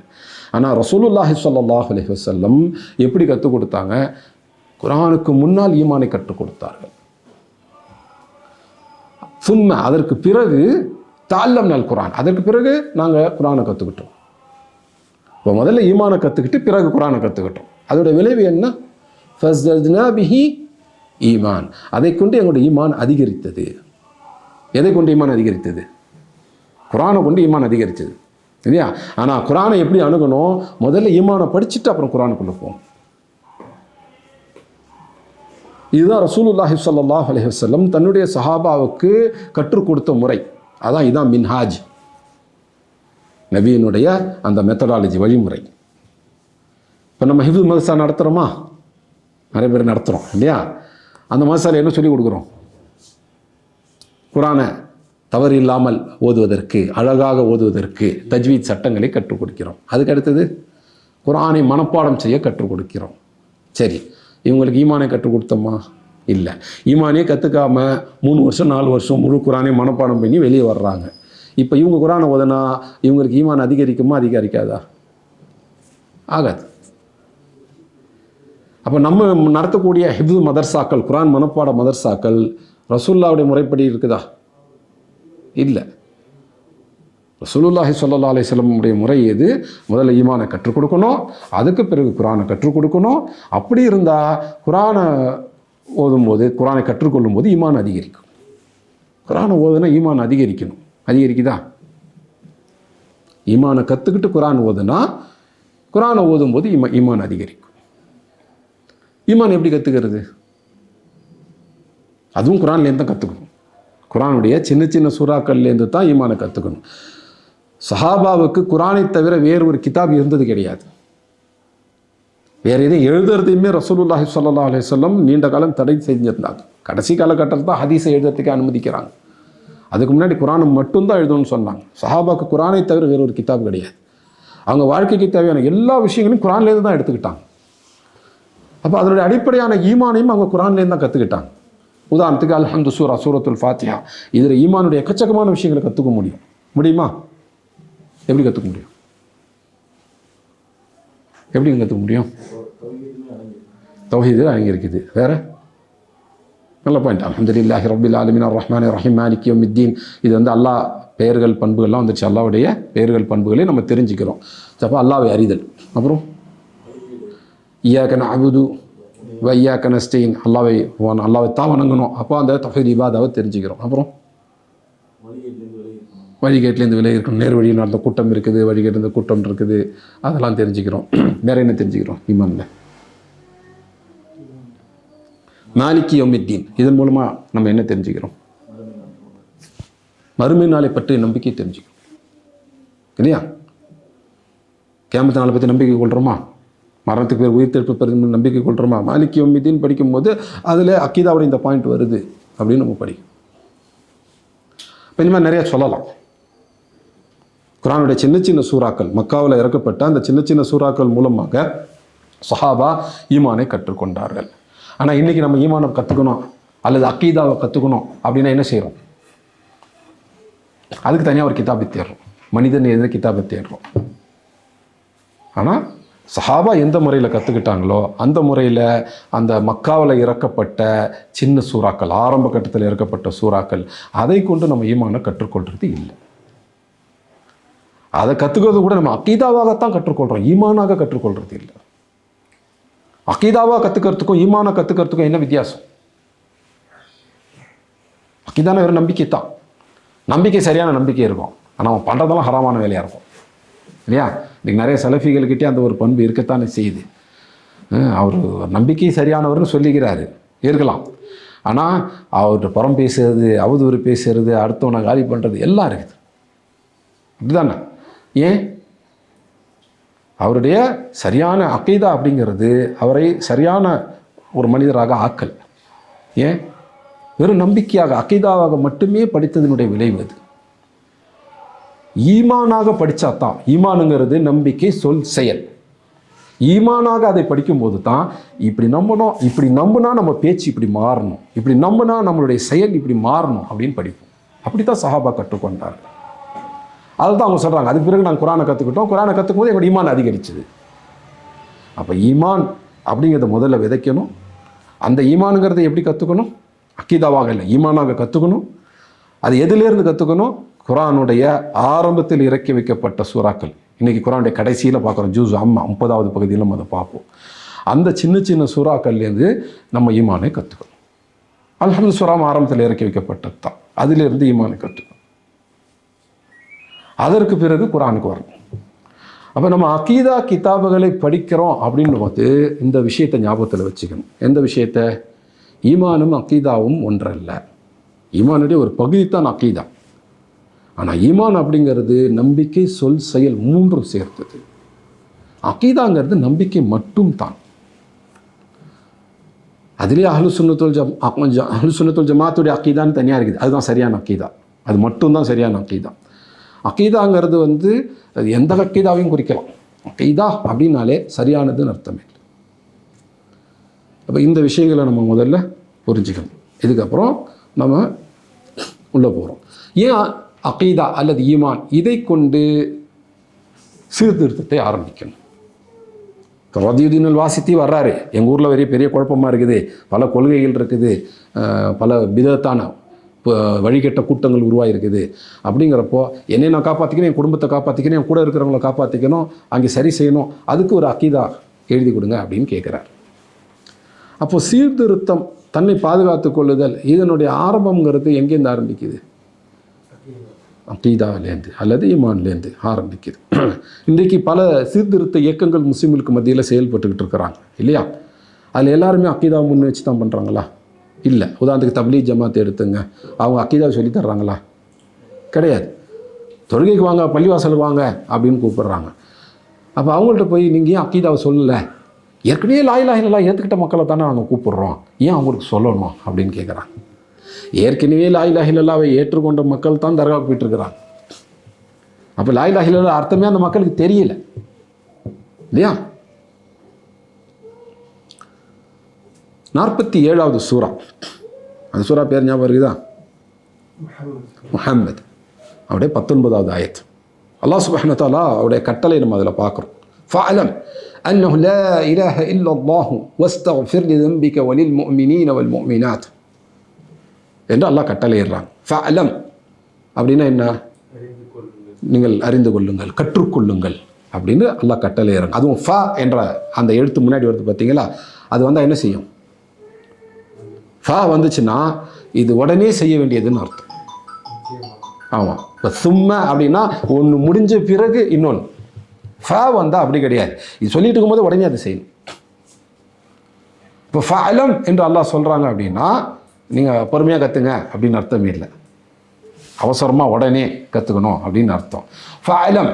ஆனால் ரசூலுல்லாஹி ஸல்லல்லாஹு அலைஹி வஸல்லம் எப்படி கற்றுக் கொடுத்தாங்க? குர்ஆனுக்கு முன்னால் ஈமானை கற்றுக் கொடுத்தார்கள். சும்மா அதற்கு பிறகு தஅல்லம்னல் குர்ஆன். அதற்கு பிறகு நாங்கள் குர்ஆனை கற்றுக்கிட்டோம். இப்போ முதல்ல ஈமானை கற்றுக்கிட்டு பிறகு குர்ஆனை கற்றுக்கிட்டோம். அதோட விளைவு என்ன? ஃபஸ்தத்னா பிஹி ஈமான். அதை கொண்டு எங்களுடைய ஈமான் அதிகரித்தது. எதை கொண்டு ஈமான் அதிகரித்தது? குர்ஆனை கொண்டு ஈமான் அதிகரித்தது இல்லையா? ஆனால் குர்ஆனை எப்படி அணுகணும்? முதல்ல ஈமானை படிச்சுட்டு அப்புறம் குர்ஆனுக்குள்ளே போகும். இதுதான் ரசூலுல்லாஹி ஸல்லல்லாஹு அலைஹி வஸல்லம் தன்னுடைய சஹாபாவுக்கு கற்றுக் கொடுத்த முறை. இதான் மின்ஹாஜ், நபியினுடைய அந்த மெத்தடாலஜி, வழிமுறை. இப்போ நம்ம ஹிஃப்ஸ் மதரசா நடத்துகிறோமா? நிறைய பேர் நடத்துகிறோம் இல்லையா? அந்த மதரசாவில் என்ன சொல்லிக் கொடுக்குறோம்? குர்ஆனை தவறு இல்லாமல் ஓதுவதற்கு, அழகாக ஓதுவதற்கு தஜ்வீத் சட்டங்களை கற்றுக் கொடுக்கிறோம். அதுக்கு அடுத்தது குர்ஆனை மனப்பாடம் செய்ய கற்றுக் கொடுக்கிறோம். சரி, இவங்களுக்கு ஈமானை கற்றுக் கொடுத்தோமா? இல்லை. ஈமானே கற்றுக்காம 3 வருஷம் 4 வருஷம் முழு குர்ஆனை மனப்பாடம் பண்ணி வெளியே வர்றாங்க. இப்போ இவங்க குர்ஆனை ஓதுனா இவங்களுக்கு ஈமான் அதிகரிக்குமா அதிகரிக்காதா? ஆகாது. அப்போ நம்ம நடத்தக்கூடிய ஹிஃப்ஸ் மதர்சாக்கள், குர்ஆன் மனப்பாட மதர்சாக்கள் ரசூலுல்லாஹ்வுடைய முறைப்படி இருக்குதா? இல்லை. ரசூலுல்லாஹி ஸல்லல்லாஹு அலைஹி வஸல்லம் உடைய முறை எது? முதல்ல ஈமானை கற்றுக் கொடுக்கணும், அதுக்கு பிறகு குர்ஆனை கற்றுக் கொடுக்கணும். அப்படி இருந்தால் குர்ஆனை ஓதும்போது, குர்ஆனை கற்றுக்கொள்ளும் போது ஈமான் அதிகரிக்கும். குர்ஆனை ஓதுனா ஈமான் அதிகரிக்கணும். அதிகரிக்குதா? ஈமானை கற்றுக்கிட்டு குர்ஆன் ஓதுனா, குர்ஆனை ஓதும்போது ஈமான் அதிகரிக்கும். ஈமான் எப்படி கற்றுக்கிறது? அதுவும் குர்ஆன்லேருந்து தான் கற்றுக்கணும். குர்ஆனுடைய சின்ன சின்ன சூறாக்கள்லேருந்து தான் ஈமானை கற்றுக்கணும். சஹாபாவுக்கு குர்ஆனை தவிர வேறு ஒரு கிதாப் இருந்தது கிடையாது. வேறு எதையும் எழுதுறதையுமே ரசூலுல்லாஹி ஸல்லல்லாஹு அலைஹி வஸல்லம் நீண்ட காலம் தடை செஞ்சிருந்தாங்க. கடைசி காலகட்டத்தில் தான் ஹதீஸை எழுதுறதுக்கு அனுமதிக்கிறாங்க. அதுக்கு முன்னாடி குர்ஆனை மட்டும்தான் எழுதணும்னு சொன்னாங்க. சஹாபாவுக்கு குர்ஆனை தவிர வேறு ஒரு கிதாப் கிடையாது. அவங்க வாழ்க்கைக்கு தேவையான எல்லா விஷயங்களையும் குர்ஆன்லேருந்து தான் எடுத்துக்கிட்டாங்க. அப்போ அதனுடைய அடிப்படையான ஈமானையும் அவங்க குர்ஆன்லேருந்து தான் கற்றுக்கிட்டாங்க. உதாரணத்துக்கு அல்ஹம்து சூரா, சூரத்துல் ஃபாத்திஹா, இதில் ஈமானுடைய எக்கச்சக்கமான விஷயங்களை கற்றுக்க முடியுமா? எப்படி கற்றுக்க முடியும்? எப்படி கற்றுக்க முடியும்? தௌஹீதில் அடங்கியிருக்குது. வேறு நல்ல பாயிண்ட். அல்ஹம்துலில்லாஹி ரப்பில் ஆலமீன் அர்-ரஹ்மானிர் ரஹீம் மாலிகி யௌமித்தீன். இது அல்லாஹ் பெயர்கள் பண்புகள்லாம் வந்துச்சு. அல்லாஹ்வுடைய பெயர்கள் பண்புகளை நம்ம தெரிஞ்சுக்கிறோம். அப்போ அல்லாஹ்வை அறிதல். அப்புறம் இய்யாக நஅபுது வ இய்யாக நஸ்தஈன், அல்லாஹ்வை தான் வணங்கணும். அப்போ அந்த தௌஹீத் இபாதாவை தெரிஞ்சுக்கிறோம். அப்புறம் வழிகேட்டிலேருந்து விலகி இருக்கணும். நேர் வழியில் நடந்த கூட்டம் இருக்குது, வழிகேட்டிருந்த கூட்டம் இருக்குது, அதெல்லாம் தெரிஞ்சுக்கிறோம். வேறு என்ன தெரிஞ்சுக்கிறோம்? ஈமான்ல மாலிகி யௌமித்தீன், இதன் மூலமாக நம்ம என்ன தெரிஞ்சுக்கிறோம்? மறுமை நாளை பற்றி நம்பிக்கை தெரிஞ்சுக்கிறோம் இல்லையா? கியாமத் நாளை பற்றி நம்பிக்கை கொள்கிறோமா? மரணத்துக்கு பேர் உயிர்த்தெழுப்பு பெறும் நம்பிக்கை கொள்கிறோமா? மாலிகி யௌமித்தீன் படிக்கும்போது அதில் அக்கீதாவோட இந்த பாயிண்ட் வருது அப்படின்னு நம்ம படிக்கும். இப்போ இந்த மாதிரி நிறையா சொல்லலாம். குர்ஆனுடைய சின்ன சின்ன சூறாக்கள், மக்காவில் இறக்கப்பட்ட அந்த சின்ன சின்ன சூறாக்கள் மூலமாக சஹாபா ஈமானை கற்றுக்கொண்டார்கள். ஆனால் இன்றைக்கி நம்ம ஈமானை கற்றுக்கணும் அல்லது அக்கீதாவை கற்றுக்கணும் அப்படின்னா என்ன செய்கிறோம்? அதுக்கு தனியாக ஒரு கிதாபை தேடுறோம், மனிதன் எந்த கிதாபை தேடுறோம். ஆனால் சஹாபா எந்த முறையில் கற்றுக்கிட்டாங்களோ அந்த முறையில் அந்த மக்காவில் இறக்கப்பட்ட சின்ன சூறாக்கள், ஆரம்ப கட்டத்தில் இறக்கப்பட்ட சூறாக்கள், அதை கொண்டு நம்ம ஈமானை கற்றுக்கொள்கிறது இல்லை. அதை கற்றுக்கிறது கூட நம்ம அக்கீதாவாகத்தான் கற்றுக்கொள்கிறோம், ஈமானாக கற்றுக்கொள்கிறது இல்லை. அக்கீதாவாக கற்றுக்கிறதுக்கும் ஈமானை கற்றுக்கிறதுக்கும் என்ன வித்தியாசம்? அக்கீதான வெறும் நம்பிக்கை தான். நம்பிக்கை சரியான நம்பிக்கை இருக்கும், ஆனால் அவன் பண்ணுறதெல்லாம் ஹராமான வேலையாக இருக்கும் இல்லையா? இன்றைக்கி நிறைய சலஃபிகள்கிட்டே அந்த ஒரு பண்பு இருக்கத்தானே செய்யுது. அவர் நம்பிக்கை சரியானவர்னு சொல்லிக்கிறாரு, இருக்கலாம். ஆனால் அவர்கிட்ட புறம் பேசுறது, அவதூறு பேசுறது, அடுத்தவனை காலி பண்ணுறது எல்லாம் இருக்குது. அப்படிதானே? ஏன்? அவருடைய சரியான அக்கீதா அப்படிங்கிறது அவரை சரியான ஒரு மனிதராக ஆக்கல். ஏன்? வெறும் நம்பிக்கையாக அக்கீதாவாக மட்டுமே படித்ததனுடைய விளைவு அது. ஈமானாக படித்தா தான், ஈமானுங்கிறது நம்பிக்கை சொல் செயல். ஈமானாக அதை படிக்கும்போது தான் இப்படி நம்பணும், இப்படி நம்பினா நம்ம பேச்சு இப்படி மாறணும், இப்படி நம்பினா நம்மளுடைய செயல் இப்படி மாறணும் அப்படின்னு படிப்போம். அப்படி தான் சஹாபா கற்றுக்கொண்டார்கள். அதுதான் அவங்க சொல்கிறாங்க, அதுக்கு பிறகு நாங்கள் குரானை கற்றுக்கிட்டோம், குரானை கற்றுக்கும் போது எங்களோட ஈமான் அதிகரிச்சுது. அப்போ ஈமான் அப்படிங்கிறத முதல்ல விதைக்கணும். அந்த ஈமானுங்கிறத எப்படி கற்றுக்கணும்? அக்கீதாவாக இல்லை, ஈமானாக கற்றுக்கணும். அது எதிலேருந்து கற்றுக்கணும்? குரானுடைய ஆரம்பத்தில் இறக்கி வைக்கப்பட்ட சூறாக்கள். இன்றைக்கி குரானுடைய கடைசியில் பார்க்குறோம், ஜூஸ் அம்மா 30வது பகுதியில் நம்ம அதை பார்ப்போம். அந்த சின்ன சின்ன சூறாக்கள்லேருந்து நம்ம ஈமானை கற்றுக்கணும். அல்ஹம்து சூரா ஆரம்பத்தில் இறக்கி வைக்கப்பட்டது தான், அதிலிருந்து ஈமானை கற்றுக்கணும். அதற்கு பிறகு குரானுக்கு வரணும். அப்போ நம்ம அக்கீதா கிதாபுகளை படிக்கிறோம் அப்படின்னு போது இந்த விஷயத்தை ஞாபகத்தில் வச்சுக்கணும். எந்த விஷயத்தை? ஈமானும் அக்கீதாவும் ஒன்றல்ல. ஈமானுடைய ஒரு பகுதி தான் அக்கீதா. ஆனால் ஈமான் அப்படிங்கிறது நம்பிக்கை சொல் செயல் மூன்றும் சேர்த்தது. அக்கீதாங்கிறது நம்பிக்கை மட்டும் தான். அதுலேயே அஹ்லுசுன்னத்துல் ஜமாத்துடைய அக்கீதான்னு தனியாக இருக்குது, அதுதான் சரியான அக்கீதா. அது மட்டும்தான் சரியான அக்கீதா. அக்கீதாங்கிறது அது எந்த அக்கீதாவையும் குறிக்கலாம். அக்கீதா அப்படின்னாலே சரியானதுன்னு அர்த்தமே இல்லை. அப்போ இந்த விஷயங்களை நம்ம முதல்ல புரிஞ்சுக்கணும். இதுக்கப்புறம் நம்ம உள்ளே போகிறோம். ஏன் அக்கீதா அல்லது ஈமான் இதை கொண்டு சீர்திருத்தத்தை ஆரம்பிக்கணும்? ரதியுதீன் வாசித்தி வர்றாரு, எங்கள் ஊரில் பெரிய குழப்பமாக இருக்குது, பல கொள்கைகள் இருக்குது, பல விதத்தான வழிகட்ட கூட்டங்கள் உருவாகிருக்குது. அப்படிங்கிறப்போ என்னை நான் காப்பாற்றிக்கணும், என் குடும்பத்தை காப்பாற்றிக்கணும், என் கூட இருக்கிறவங்கள காப்பாற்றிக்கணும், அங்கே சரி செய்யணும், அதுக்கு ஒரு அக்கீதா எழுதி கொடுங்க அப்படின்னு கேட்குறார். அப்போது சீர்திருத்தம், தன்னை பாதுகாத்து கொள்ளுதல், இதனுடைய ஆரம்பங்கிறது எங்கேருந்து ஆரம்பிக்குது? அக்கீதாலேருந்து அல்லது ஈமான்லேருந்து ஆரம்பிக்குது. இன்றைக்கு பல சீர்திருத்த இயக்கங்கள் முஸ்லீம்களுக்கு மத்தியில் செயல்பட்டுக்கிட்டு இருக்கிறாங்க இல்லையா? அதில் எல்லாருமே அக்கீதாவை முன் வச்சு தான் பண்ணுறாங்களா? இல்லை. உதாரணத்துக்கு தப்லீக் ஜமாத்தை எடுத்துங்க, அவங்க அக்கீதாவை சொல்லி தர்றாங்களா? கிடையாது. தொழுகைக்கு வாங்க, பள்ளிவாசலுக்கு வாங்க அப்படின்னு கூப்பிடுறாங்க. அப்போ அவங்கள்ட்ட போய் நீங்கள் ஏன் அக்கீதாவை சொல்லலை? ஏற்கனவே லா இலாஹ இல்லல்லாஹ் ஏற்றுக்கிட்ட மக்களை தானே நாங்கள் கூப்பிடுறோம், ஏன் அவங்களுக்கு சொல்லணும் அப்படின்னு கேட்குறாங்க. ஏற்கனவே லா இலாஹ இல்லல்லாஹ்வை ஏற்றுக்கொண்ட மக்கள் தான் தர்காவுக்கு போயிட்டுருக்கிறாங்க. அப்போ லா இலாஹ இல்லல்லாஹ் அர்த்தமே அந்த மக்களுக்கு தெரியல இல்லையா? 47வது சூரா, அந்த சூரா பேர் ஞாபகம் இருக்குதா? முஹம்மது. அவருடைய 19வது ஆயத். அல்லாஹ் சுப்ஹானஹு வ தஆலா அவருடைய கட்டளை நம்ம அதில் பார்க்குறோம். ஃபஅலம் அன்னஹு லா இலாஹ இல்லல்லாஹு வஸ்தக்ஃபிர் லிதம்பிக வலில் முஃமினீன வல் முஃமினாத் என்று அல்லாஹ் கட்டளையிடுறாங்க. ஃபஅலம் அப்படின்னா என்ன? நீங்கள் அறிந்து கொள்ளுங்கள், கற்றுக்கொள்ளுங்கள் அப்படின்னு அல்லாஹ் கட்டளையிடுறாங்க. அதுவும் ஃப என்ற அந்த எழுத்து முன்னாடி வருது பார்த்தீங்களா? அது வந்தால் என்ன செய்யும்? ஃபா வந்துச்சுன்னா இது உடனே செய்ய வேண்டியதுன்னு அர்த்தம். ஆமாம். இப்போ சும்மா அப்படின்னா ஒன்று முடிஞ்ச பிறகு இன்னொன்று. ஃபா வந்தால் அப்படி கிடையாது, இது சொல்லிட்டு இருக்கும்போது உடனே அதை செய்யணும். இப்போ ஃபஅலம் என்று அல்லாஹ் சொல்கிறாங்க அப்படின்னா நீங்கள் பொறுமையாக கற்றுங்க அப்படின்னு அர்த்தம் இல்லை, அவசரமாக உடனே கற்றுக்கணும் அப்படின்னு அர்த்தம். ஃபஅலம்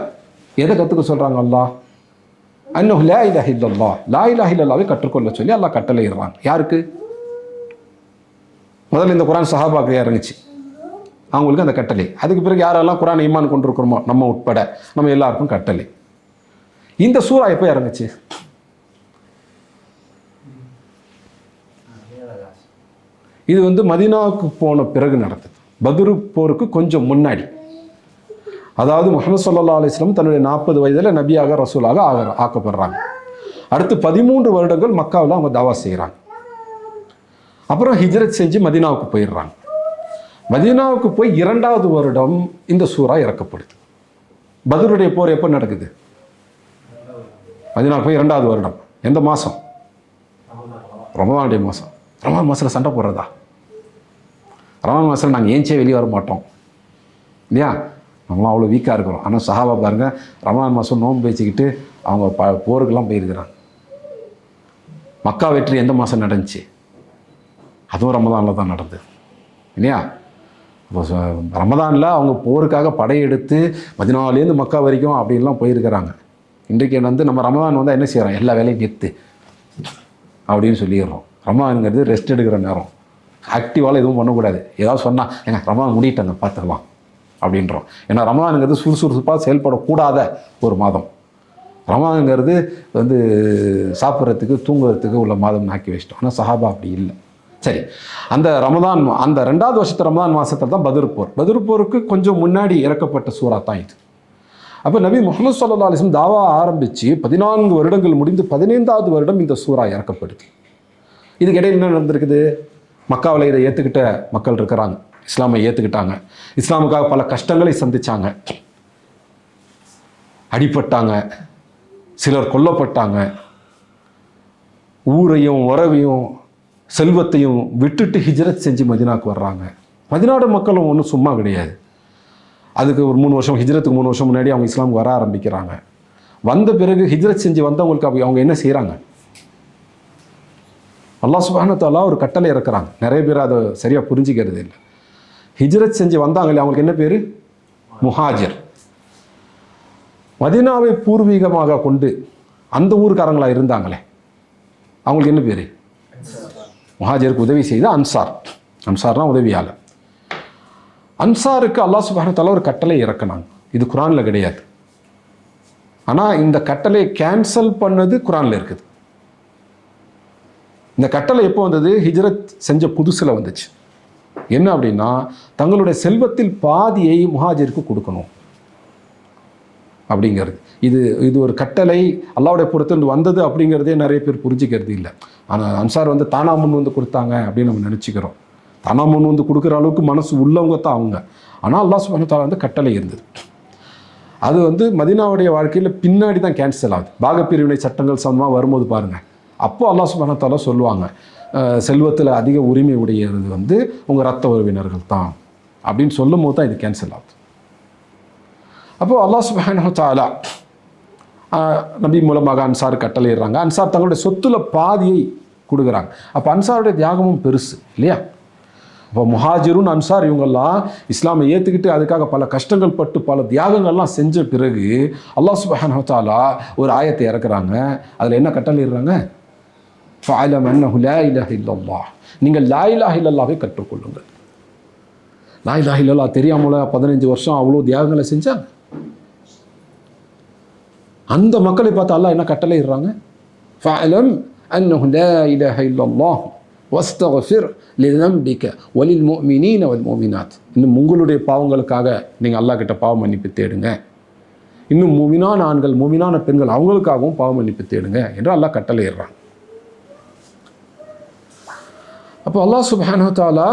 எதை கற்றுக்க சொல்கிறாங்க அல்லாஹ்? அன்னஹு லா இலாஹ இல்லல்லாஹ், லா இலாஹ இல்லல்லாஹ்வை கற்றுக்கொள்ள சொல்லி அல்லாஹ் கட்டளையிடுறாங்க. யாருக்கு? முதல்ல இந்த குரான் சஹாபாக்கு இறங்குச்சு, அவங்களுக்கு அந்த கட்டளை. அதுக்கு பிறகு யாரெல்லாம் குரான் ஈமான் கொண்டிருக்கிறோமோ நம்ம உட்பட நம்ம எல்லாருக்கும் கட்டளை. இந்த சூரா எப்போ இறங்குச்சு? இது மதீனாவுக்கு போன பிறகு நடந்தது, பத்ரு போருக்கு கொஞ்சம் முன்னாடி. அதாவது முஹம்மது ஸல்லல்லாஹு அலைஹி வஸல்லம் தன்னுடைய 40 வயதில் நபியாக ரசூலாக ஆக்கப்படுறாங்க. அடுத்து 13 வருடங்கள் மக்காவில் அவங்க தாவா செய்கிறாங்க. அப்புறம் ஹிஜ்ரத் செஞ்சு மதீனாவுக்கு போயிடுறாங்க. மதீனாவுக்கு போய் 2வது வருடம் இந்த சூரா இறக்கப்படுது. பத்ருடைய போர் எப்போ நடக்குது? மதீனாவுக்கு போய் 2வது வருடம். எந்த மாதம்? ரமதானுடைய மாதம். ரமதான் மாதத்தில் சண்டை போடுறதா? ரமலான் மாதத்தில் நாங்கள் ஏஞ்சே வெளியே வர மாட்டோம் இல்லையா, நம்மளாம் அவ்வளோ வீக்காக இருக்கிறோம். ஆனால் சஹாபா பாருங்கள், ரமலான் மாதம் நோன்பு வச்சுக்கிட்டு அவங்க போருக்கெல்லாம் போயிருக்கிறாங்க. மக்கா வெற்றி எந்த மாதம் நடந்துச்சு? அதுவும் ரமதானில் தான் நடந்தது இல்லையா. இப்போ ரமதானில் அவங்க போருக்காக படையெடுத்து மதினாலேருந்து மக்கா வரைக்கும் அப்படின்லாம் போயிருக்கிறாங்க. இன்றைக்கு நம்ம ரமதான் வந்தால் என்ன செய்கிறோம்? எல்லா வேலையும் நிறுத்து அப்படின்னு சொல்லிடுறோம். ரமதானுங்கிறது ரெஸ்ட் எடுக்கிற நேரம், ஆக்டிவால் எதுவும் பண்ணக்கூடாது. ஏதாவது சொன்னால் ஏங்க ரமதான் முடியிட்டாங்க பார்த்துக்கலாம் அப்படின்றோம். ஏன்னா ரமதானுங்கிறது சுறுசுறுப்பாக செயல்படக்கூடாத ஒரு மாதம். ரமதானுங்கிறது சாப்பிட்றதுக்கு தூங்குறதுக்கு உள்ள மாதம் ஆக்கி வச்சிட்டோம். ஆனால் சஹாபா அப்படி இல்லை. சரி, அந்த ரமதான் அந்த 2வது வருஷத்து ரமதான் மாதத்தில் தான் பத்ர் போர். பத்ர் போருக்கு கொஞ்சம் முன்னாடி இறக்கப்பட்ட சூறா தான் இது. அப்போ நபி முஹம்மது ஸல்லல்லாஹு அலைஹி வஸல்லம் தாவா ஆரம்பித்து 14 வருடங்கள் முடிந்து 15வது வருடம் இந்த சூறா இறக்கப்படுது. இதுக்கு இடையில் என்ன நடந்திருக்குது? மக்காவில் இதை ஏற்றுக்கிட்ட மக்கள் இருக்கிறாங்க, இஸ்லாமை ஏற்றுக்கிட்டாங்க, இஸ்லாமுக்காக பல கஷ்டங்களை சந்தித்தாங்க, அடிபட்டாங்க, சிலர் கொல்லப்பட்டாங்க, ஊரையும் உறவையும் செல்வத்தையும் விட்டுட்டு ஹிஜ்ரத் செஞ்சு மதினாவுக்கு வர்றாங்க. மதினாவோட மக்களும் ஒன்றும் சும்மா கிடையாது. அதுக்கு ஒரு 3 வருஷம், ஹிஜ்ரத்துக்கு 3 வருஷம் முன்னாடி அவங்க இஸ்லாமுக்கு வர ஆரம்பிக்கிறாங்க. வந்த பிறகு ஹிஜ்ரத் செஞ்சு வந்தவங்களுக்கு அவங்க என்ன செய்கிறாங்க? அல்லாஹ் சுப்ஹானஹு வ தஆலா ஒரு கட்டளை இறக்குறாங்க. நிறைய பேர் அதை சரியாக புரிஞ்சிக்கிறது இல்லை. ஹிஜ்ரத் செஞ்சு வந்தாங்களே அவங்களுக்கு என்ன பேர்? முஹாஜிர். மதீனாவை பூர்வீகமாக கொண்டு அந்த ஊருக்காரங்களாக இருந்தாங்களே அவங்களுக்கு என்ன பேர்? முஹாஜிருக்கு உதவி செய்த அன்சார். அன்சார்னா உதவியாளர். அன்சாருக்கு அல்லாஹ் சுப்ஹானஹு வ தஆலா ஒரு கட்டளை இறக்குனாங்க. இது குரானில் கிடையாது. ஆனால் இந்த கட்டளையை கேன்சல் பண்ணது குரானில் இருக்குது. இந்த கட்டளை எப்போ வந்தது? ஹிஜ்ரத் செஞ்ச புதுசில் வந்துச்சு. என்ன அப்படின்னா, தங்களுடைய செல்வத்தில் பாதியை முஹாஜிருக்கு கொடுக்கணும் அப்படிங்கிறது. இது ஒரு கட்டளை அல்லாஹ்வுடைய புறத்திலிருந்து வந்தது அப்படிங்கிறதே நிறைய பேர் புரிஞ்சிக்கிறது இல்லை. ஆனால் அன்சார் தானா முன் கொடுத்தாங்க அப்படின்னு நம்ம நினச்சிக்கிறோம். தானா முன் கொடுக்குற அளவுக்கு மனசு உள்ளவங்க தான் அவங்க. ஆனால் அல்லாஹ் சுப்ஹானஹு வ தஆலா கட்டளை இருந்தது. அது மதீனாவுடைய வாழ்க்கையில் பின்னாடி தான் கேன்சல் ஆகுது. பாகப்பிரிவினை சட்டங்கள் சமமாக வரும்போது பாருங்கள், அப்போ அல்லாஹ் சுப்ஹானஹு வ தஆலா சொல்லுவாங்க, செல்வத்தில் அதிக உரிமை உடையது உங்கள் ரத்த உறவினர்கள் தான் அப்படின்னு சொல்லும் போது தான் இது கேன்சல் ஆகுது. அப்போது அல்லாஹ் சுப்ஹானஹு வ தஆலா நபி மூலமாக அன்சார் கட்டளையிடுறாங்க. அன்சார் தங்களுடைய சொத்துல பாதியை கொடுக்குறாங்க. அப்போ அன்சாருடைய தியாகமும் பெருசு இல்லையா. இப்போ முஹாஜிரும் அன்சார் இவங்கெல்லாம் இஸ்லாமை ஏற்றுக்கிட்டு அதுக்காக பல கஷ்டங்கள் பட்டு பல தியாகங்கள்லாம் செஞ்ச பிறகு அல்லாஹ் சுப்ஹானஹு வ தஆலா ஒரு ஆயத்தை இறக்குறாங்க. அதில் என்ன கட்டளையிடுறாங்க? ஃபஅலம் அன்னஹு லா இலாஹ இல்லல்லாஹ், நீங்கள் லா இலாஹ இல்லல்லாஹ்வை கற்றுக்கொள்ளுங்கள். லா இலாஹ இல்லல்லாஹ் தெரியாமல 15 வருஷம் அவ்வளோ தியாகங்களை செஞ்சாங்க. அந்த மக்களை பார்த்து அல்லாஹ் என்ன கட்டளையிடுறாங்க? ஃபஅலம் அன்னஹு லா இலாஹ இல்லல்லாஹ் வஸ்தக்ஃபிர் லிதம்பிக வலில் முஃமினீன வல் முஃமினாத். இன்னும் உங்களுடைய பாவங்களுக்காக நீங்கள் அல்லாஹ் கிட்ட பாவ மன்னிப்பு தேடுங்க. இன்னும் முஃமினான ஆண்கள் முஃமினான பெண்கள் அவங்களுக்காகவும் பாவ மன்னிப்பு தேடுங்க என்று அல்லாஹ் கட்டளையிடுறாங்க. அப்போ அல்லாஹ் சுப்ஹானஹு வ தஆலா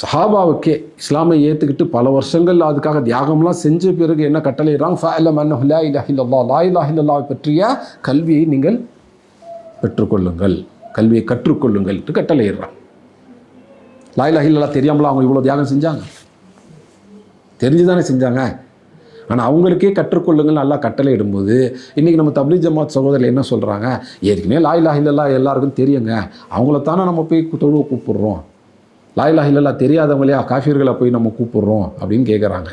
சஹாபாவுக்கே இஸ்லாமை ஏற்றுக்கிட்டு பல வருஷங்கள் அதுக்காக தியாகம்லாம் செஞ்ச பிறகு என்ன கட்டளையிடுறாங்க? ஃபஅலம் அன்னஹு லா இலாஹ இல்லல்லாஹ், லா இலாஹ இல்லல்லாஹ் பற்றிய கல்வியை நீங்கள் பெற்றுக்கொள்ளுங்கள், கல்வியை கற்றுக்கொள்ளுங்கள் என்று கட்டளையிடுறாங்க. லா இலாஹ இல்லல்லாஹ் தெரியாமலாம் அவங்க இவ்வளோ தியாகம் செஞ்சாங்க? தெரிஞ்சு தானே செஞ்சாங்க. ஆனால் அவங்களுக்கே கற்றுக்கொள்ளுங்கள்னு நல்லா கட்டளை இடும்போது இன்றைக்கி நம்ம தப்லீக் ஜமாத் சகோதரர்கள் என்ன சொல்கிறாங்க? ஏற்கனவே லா இலாஹ இல்லல்லாஹ் எல்லாருக்கும் தெரியுங்க, அவங்கள தானே நம்ம போய் தொழுவ கூப்பிட்றோம், லா இலாஹ இல்லல்லாஹ் தெரியாதவங்களே காஃபிர்களை போய் நம்ம கூப்பிட்றோம் அப்படின்னு கேட்குறாங்க.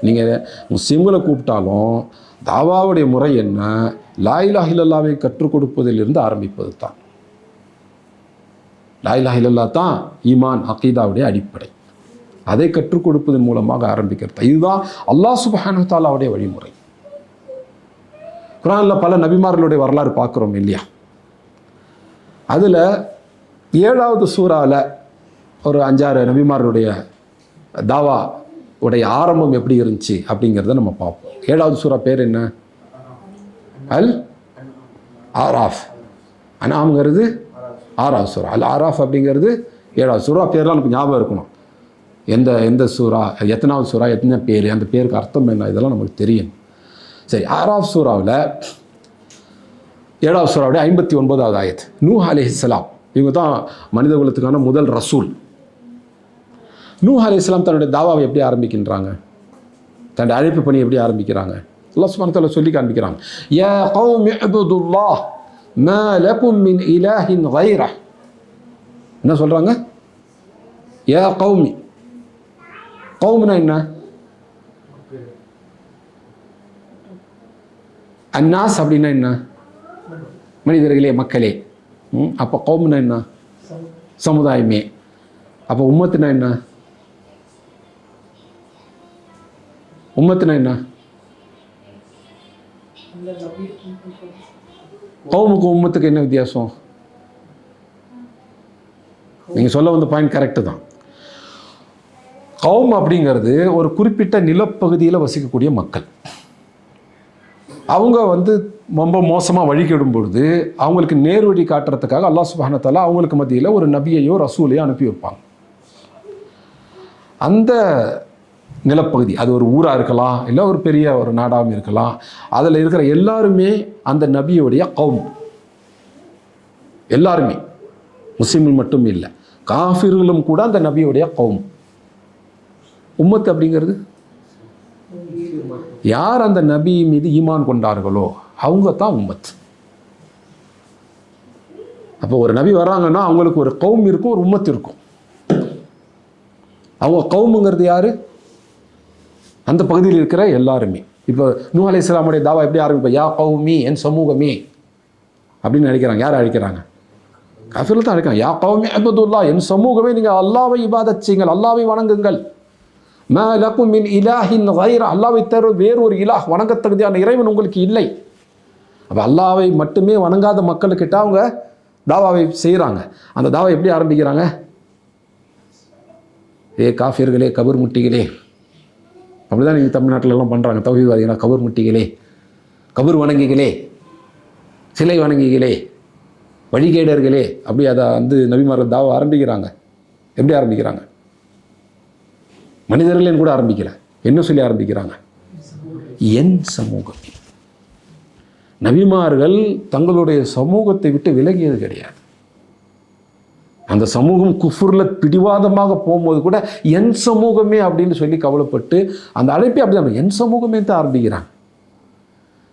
நீங்கள் முஸ்லிம்களை கூப்பிட்டாலும் தாவாவுடைய முறை என்ன? லா இலாஹ இல்லல்லாஹ்வை கற்றுக் கொடுப்பதிலிருந்து ஆரம்பிப்பது தான். லா இலாஹ இல்லல்லாஹ் தான் ஈமான் அகீதாவுடைய அடிப்படை. அதை கற்றுக் கொடுப்பதன் மூலமாக ஆரம்பிக்கிறது. இதுதான் அல்லாஹ் சுப்ஹானஹு வ தஆலாவுடைய வழிமுறை. குர்ஆனில் பல நபிமார்களுடைய வரலாறு பார்க்குறோம் இல்லையா. அதில் 7வது சூறாவில் ஒரு 5-6 நபிமார்களுடைய தாவா உடைய ஆரம்பம் எப்படி இருந்துச்சு அப்படிங்கிறத நம்ம பார்ப்போம். 7வது சூறா பேர் என்ன? அல் ஆராஃப். அனாம்ங்கிறது 6வது சூறா. அல் ஆராஃப் அப்படிங்கிறது 7வது சூறா. பேர்லாம் நமக்கு ஞாபகம் இருக்கணும். எந்த சூறா, எத்தனாவது சூறா, எத்தனை பேர், அந்த பேருக்கு அர்த்தம் என்ன, இதெல்லாம் நமக்கு தெரியும். சரி, ஆராஃப் சூறாவில் 7வது சூறாவுடைய 59வது ஆயத். நூஹ் அலைஹிஸ்ஸலாம் இவங்க தான் மனித குலத்துக்கான முதல் ரசூல். நூஹ் அலைஹிஸ்ஸலாம் தன்னுடைய தாவாவை எப்படி ஆரம்பிக்கின்றாங்க, தன்னுடைய அழைப்பு பணி எப்படி ஆரம்பிக்கிறாங்க? அல்லாஹ் சுப்ஹானஹு வ தஆலா சொல்லி காண்பிக்கிறாங்க. யா கௌமி இஅ்புதுல்லாஹ் மா லகும் மின் இலாஹின் கைரஹ். என்ன சொல்றாங்க? யா கௌமி. கௌம்னா என்ன? அன்னாஸ் அப்படின்னா என்ன? மனிதர்களே, மக்களே. அப்போ கௌம்னா என்ன? சமுதாயமே. அப்போ உம்மத்துனா என்ன? உம்மத்துனா என்ன? கௌமுக்கும் உம்மத்துக்கு என்ன வித்தியாசம்? நீங்கள் சொல்ல வந்த பாயிண்ட் கரெக்டு தான். கௌம் அப்படிங்கிறது ஒரு குறிப்பிட்ட நிலப்பகுதியில் வசிக்கக்கூடிய மக்கள். அவங்க ரொம்ப மோசமாக வழிகெடும் பொழுது அவங்களுக்கு நேர்வழி காட்டுறதுக்காக அல்லாஹ் சுப்ஹானஹு வ தஆலா அவங்களுக்கு மத்தியில் ஒரு நபியையோ ரசூலையோ அனுப்பி வைப்பாங்க. அந்த நிலப்பகுதி அது ஒரு ஊராக இருக்கலாம், இல்லை ஒரு பெரிய ஒரு நாடாகவும் இருக்கலாம். அதில் இருக்கிற எல்லாருமே அந்த நபியோடைய கௌம். எல்லாருமே, முஸ்லிம்கள் மட்டும் இல்லை, காஃபிர்களும் கூட அந்த நபியோடைய கௌம். உம்மத் அப்படிங்கிறது யார் அந்த நபி மீது ஈமான் கொண்டார்களோ அவங்க தான் உம்மத். அப்போ ஒரு நபி வர்றாங்கன்னா அவங்களுக்கு ஒரு கௌம் இருக்கும், ஒரு உம்மத் இருக்கும். அவங்க கௌமுங்கிறது யாரு? அந்த பகுதியில் இருக்கிற எல்லாருமே. இப்போ நூஹ் அலைஹிஸ்ஸலாமுடைய தாவா எப்படி ஆரம்பிப்பா? யா கௌமி, என் சமூகமே அப்படின்னு அழைக்கிறாங்க. யார் அழைக்கிறாங்க? காஃபிர்கள் தான் அழைக்கிறாங்க. யா கௌமி இஅ்புதுல்லாஹ், என் சமூகமே நீங்கள் அல்லாஹ்வை இபாதத் செய்யுங்கள், அல்லாஹ்வை வணங்குங்கள். மா லகும் மின் இலாஹின் கைர, அல்லாஹ்வை தவிர வேறு ஒரு இலாஹ், வணங்கத் தகுதியான இறைவன் உங்களுக்கு இல்லை. அப்போ அல்லாஹ்வை மட்டுமே வணங்காத மக்களுக்கிட்ட அவங்க தாவாவை செய்கிறாங்க. அந்த தாவா எப்படி ஆரம்பிக்கிறாங்க? ஏ காஃபிர்களே, கபர் முட்டிகளே. அப்படிதான் நீங்கள் தமிழ்நாட்டிலலாம் பண்ணுறாங்க. தௌஹீத்வாதிகளா, கபர் முட்டிகளே, கபர் வணங்கிகளே, சிலை வணங்கிகளே, வழிகேடர்களே. அப்படி அதை நபிமார்கள் தாவா ஆரம்பிக்கிறாங்க. எப்படி ஆரம்பிக்கிறாங்க? மனிதர்களேன்னு கூட ஆரம்பிக்கல. என்ன சொல்லி ஆரம்பிக்கிறாங்க? என் சமூகம். நபிமார்கள் தங்களுடைய சமூகத்தை விட்டு விலகியது கிடையாது. அந்த சமூகம் குஃபுர்ல பிடிவாதமாக போகும்போது கூட என் சமூகமே அப்படின்னு சொல்லி கவலைப்பட்டு அந்த அழைப்பை அப்படிதான் என் சமூகமே தான் ஆரம்பிக்கிறாங்க.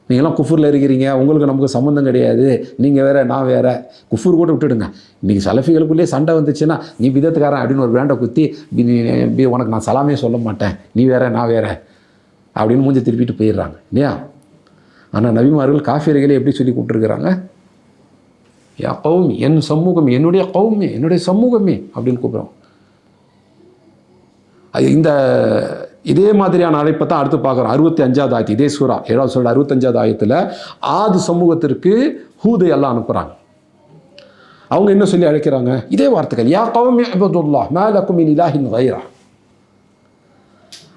நீங்களாம் குஃபுரில் இருக்கிறீங்க, உங்களுக்கு நமக்கு சம்மந்தம் கிடையாது, நீங்கள் வேற நான் வேற. குஃபுர் கூட விட்டுடுங்க. இன்றைக்கி சலஃபிகளுக்குள்ளேயே சண்டை வந்துச்சுன்னா நீ விதத்துக்காரன் அப்படின்னு ஒரு வேண்டை குத்தி உனக்கு நான் சலாமே சொல்ல மாட்டேன், நீ வேற நான் வேற அப்படின்னு மூஞ்சி திருப்பிட்டு போயிடுறாங்க இல்லையா? ஆனால் நபிமார்கள் காஃபியர்களை எப்படி சொல்லி கூப்பிட்டுருக்குறாங்க? யா கௌமி, என் சமூகம், என்னுடைய கௌமி, என்னுடைய சமூகமே அப்படின்னு கூப்பிட்றோம். அது இதே மாதிரியான அழைப்பை தான் அடுத்து பார்க்குறோம். 65வது ஆயத்து, இதே சூரா 7வது சூரா 65வது ஆயத்தில் ஆது சமூகத்திற்கு ஹூதை அல்லாஹ் அனுப்புகிறாங்க. அவங்க என்ன சொல்லி அழைக்கிறாங்க? இதே வார்த்தைகள், யா கௌமி இஅ்புதுல்லாஹ் மா லகும் மின் இலாஹின் கைரஹ்.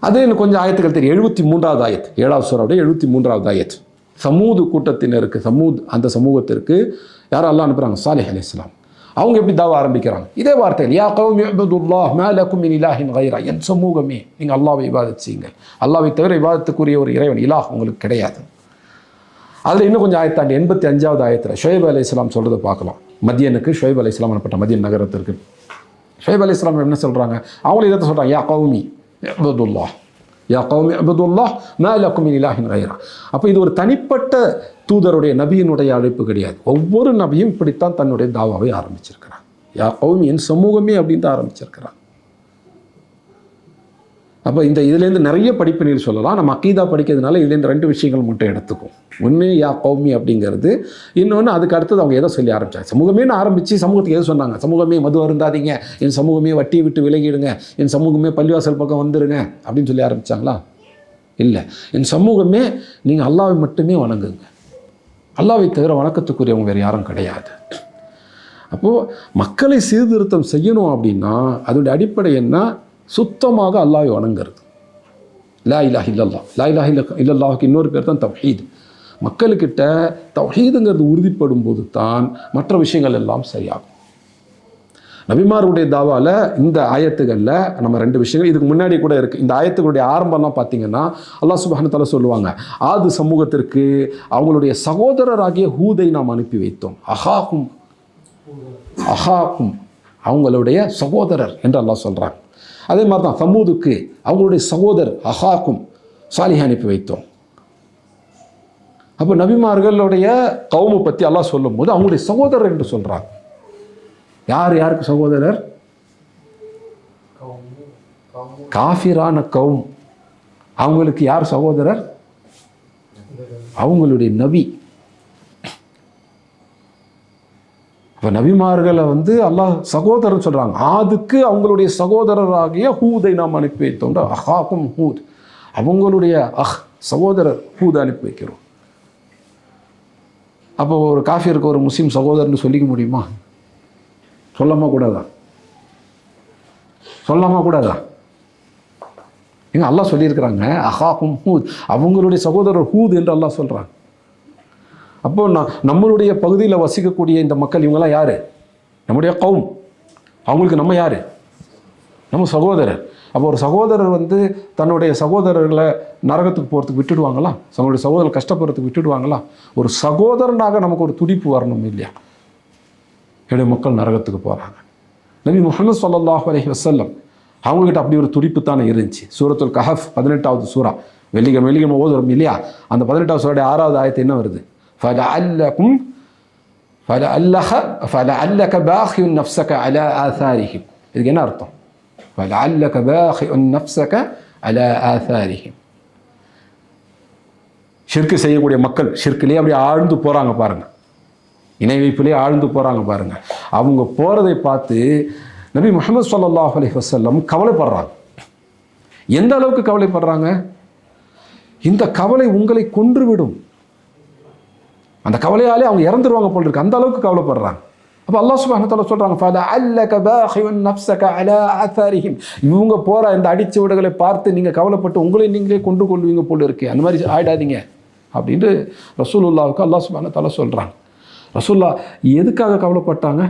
அதே இன்னும் கொஞ்சம் ஆயத்துக்கள் தெரியும். 73வது ஆயத், 7வது சூராவுடைய 73வது ஆயத். சமூது கூட்டத்தினருக்கு, அந்த சமூகத்திற்கு யார் அல்லாஹ் அனுப்புகிறாங்க? சாலிஹ் அலைஹிஸ்ஸலாம். அவங்க எப்படி தாவா ஆரம்பிக்கிறாங்க? இதே வார்த்தைகள், யா கௌமி இஅ்புதுல்லாஹ் மா லகும் மின் இலாஹின் கைரஹ், என் சமூகமே நீங்கள் அல்லாஹ்வை இபாதத் செய்யுங்கள், அல்லாஹ்வை தவிர இபாதத்துக்குரிய ஒரு இறைவன் இலாஹ் உங்களுக்கு கிடையாது. அதில் இன்னும் கொஞ்சம் ஆயத்தாண்டி 85வது ஆயத்தில் ஷுஐப் அலைஹிஸ்ஸலாம் சொல்கிறத பார்க்கலாம். மதியனுக்கு ஷுஐப் அலைஹிஸ்ஸலாம் அனுப்பப்பட்ட மதியன் நகரத்திற்கு ஷுஐப் அலைஹிஸ்ஸலாம் என்ன சொல்கிறாங்க? அவங்களும் இதை சொல்கிறாங்க, யா கௌமி இஅ்புதுல்லாஹ், யா கௌமி இஅ்புதுல்லாஹ் மா லகும் மின் இலாஹின் கைரஹ். அப்போ இது ஒரு தனிப்பட்ட தூதருடைய நபியினுடைய அழைப்பு கிடையாது. ஒவ்வொரு நபியும் இப்படித்தான் தன்னுடைய தாவாவை ஆரம்பிச்சிருக்கிறார். யா கௌமி, என் சமூகமே அப்படின்னு தான் ஆரம்பிச்சிருக்கிறார். அப்போ இதுலேருந்து நிறைய படிப்பினைகள் சொல்லலாம். நம்ம அக்கீதா படிக்கிறதுனால இதுலேருந்து 2 விஷயங்கள் மட்டும் எடுத்துக்கும். ஒன்று யா கௌமி அப்படிங்கிறது, இன்னொன்று அதுக்கு அடுத்தது அவங்க எதை சொல்லி ஆரம்பித்தாங்க? சமூகமேன்னு ஆரம்பித்து சமூகத்துக்கு எது சொன்னாங்க? சமூகமே மது அருந்தாதீங்க, என் சமூகமே வட்டியை விட்டு விலகிடுங்க, என் சமூகமே பள்ளிவாசல் பக்கம் வந்துடுங்க அப்படின்னு சொல்லி ஆரம்பித்தாங்களா? இல்லை. என் சமூகமே நீங்கள் அல்லாஹ்வை மட்டுமே வணங்குங்க, அல்லாஹ்வை தவிர வணக்கத்துக்குரியவங்க வேறு யாரும் கிடையாது. அப்போது மக்களை சீர்திருத்தம் செய்யணும் அப்படின்னா அதோடைய அடிப்படை என்ன? சுத்தமாக அல்லாஹ்வை வணங்குறது. லா இலாஹ இல்லல்லாஹ், லா இலாஹ இல்லல்லாஹுக்கு இன்னொரு பேர் தான் தவ்ஹீத். மக்களுக்கிட்ட தவ்ஹீதுங்கிறது உறுதிப்படும் போது தான் மற்ற விஷயங்கள் எல்லாம் சரியாகும். நபிமாருடைய தாவால இந்த ஆயத்துகளில் நம்ம 2 விஷயங்கள் இதுக்கு முன்னாடி கூட இருக்குது. இந்த ஆயத்துகளுடைய ஆரம்பம்லாம் பார்த்தீங்கன்னா அல்லாஹ் சுப்ஹானஹு வ தஆலா சொல்லுவாங்க, ஆது சமூகத்திற்கு அவங்களுடைய சகோதரராகிய ஹூதை நாம் அனுப்பி வைத்தோம். அஹாக்கும் அவங்களுடைய சகோதரர் என்று அல்லாஹ் சொல்கிறாங்க. அதே மாதிரி தான் சமூதுக்கு அவங்களுடைய சகோதரர் அஹாக்கும் சாலிஹ் அனுப்பி வைத்தோம். அப்போ நபிமார்களுடைய கவுமை பற்றி அல்லாஹ் சொல்லும் போது அவங்களுடைய சகோதரர் என்று சொல்கிறாங்க. யார் யாருக்கு சகோதரர்? காஃபிரான கவும், அவங்களுக்கு யார் சகோதரர்? அவங்களுடைய நபி. இப்போ நபிமார்களை அல்லாஹ் சகோதரர் சொல்கிறாங்க. ஆதுக்கு அவங்களுடைய சகோதரராகிய ஹூதை நாம் அனுப்பி வைத்தோம். அஹாக்கும் ஹூத், அவங்களுடைய சகோதரர் ஹூதை அனுப்பி வைக்கிறோம். அப்போ ஒரு காஃபிருக்கு ஒரு முஸ்லீம் சகோதரர்னு சொல்லிக்க முடியுமா? சொல்லாமா கூடாதா? சொல்லாமா கூடாதா? எங்க அல்லாஹ் சொல்லியிருக்கிறாங்க அஹாக்கும் ஹூத், அவங்களுடைய சகோதரர் ஹூத் என்று அல்லாஹ் சொல்கிறாங்க. அப்போ நம்மளுடைய பகுதியில் வசிக்கக்கூடிய இந்த மக்கள் இவங்கெல்லாம் யார்? நம்முடைய கௌம். அவங்களுக்கு நம்ம யார்? நம்ம சகோதரர். அப்போ ஒரு சகோதரர் தன்னுடைய சகோதரர்களை நரகத்துக்கு போகிறதுக்கு விட்டுடுவாங்களா? தன்னுடைய சகோதரர் கஷ்டப்படுறதுக்கு விட்டுடுவாங்களா? ஒரு சகோதரனாக நமக்கு ஒரு துடிப்பு வரணும் இல்லையா? என்னுடைய மக்கள் நரகத்துக்கு போகிறாங்க. நபி முஹம்மது ஸல்லல்லாஹு அலைஹி வஸல்லம் அவங்ககிட்ட அப்படி ஒரு துடிப்பு தானே இருந்துச்சு. சூரத்துல் கஹஃப் 18வது சூரா, வெள்ளிக்கிழமை ஓதுறோம் இல்லையா? அந்த 18வது சூராவுடைய 6வது ஆயத்து என்ன வருது? فَلَعَلَّكَ بَاخِعٌ نَفْسَكَ عَلَى آثَارِهِمْ. இதுக்கு என்ன அர்த்தம்? فَلَعَلَّكَ بَاخِعٌ نَفْسَكَ عَلَى آثَارِهِمْ. ஷிர்க் செய்யக்கூடிய மக்கள் ஷிர்க்கிலே அப்படி ஆழ்ந்து போகிறாங்க பாருங்க, இணை வைப்பிலே ஆழ்ந்து போகிறாங்க பாருங்க. அவங்க போகிறதை பார்த்து நபி முஹம்மது ஸல்லல்லாஹு அலைஹி வஸல்லம் கவலைப்படுறாங்க. எந்த அளவுக்கு கவலைப்படுறாங்க? இந்த கவலை உங்களை கொன்றுவிடும், அந்த கவலையாலே அவங்க இறந்துருவாங்க போல் இருக்கு, அந்த அளவுக்கு கவலைப்படுறாங்க. அப்போ அல்லாஹ் சுப்ஹானஹு வ தஆலா சொல்கிறாங்க ஃபலஅல்லக பாஹிஉன் நஃப்ஸக அலா ஆதாரிஹிம். இவங்க போகிற இந்த அடிச்சுவடுகளை பார்த்து நீங்கள் கவலைப்பட்டு உங்களை நீங்களே கொண்டு கொள்வீங்க போல் இருக்கு, அந்த மாதிரி ஆயிடாதீங்க அப்படின்ட்டு ரசூலுல்லாஹ்வுக்கு அல்லாஹ் சுப்ஹானஹு வ தஆலா சொல்கிறாங்க. ரசூல்லா எதுக்காக கவலைப்பட்டாங்க?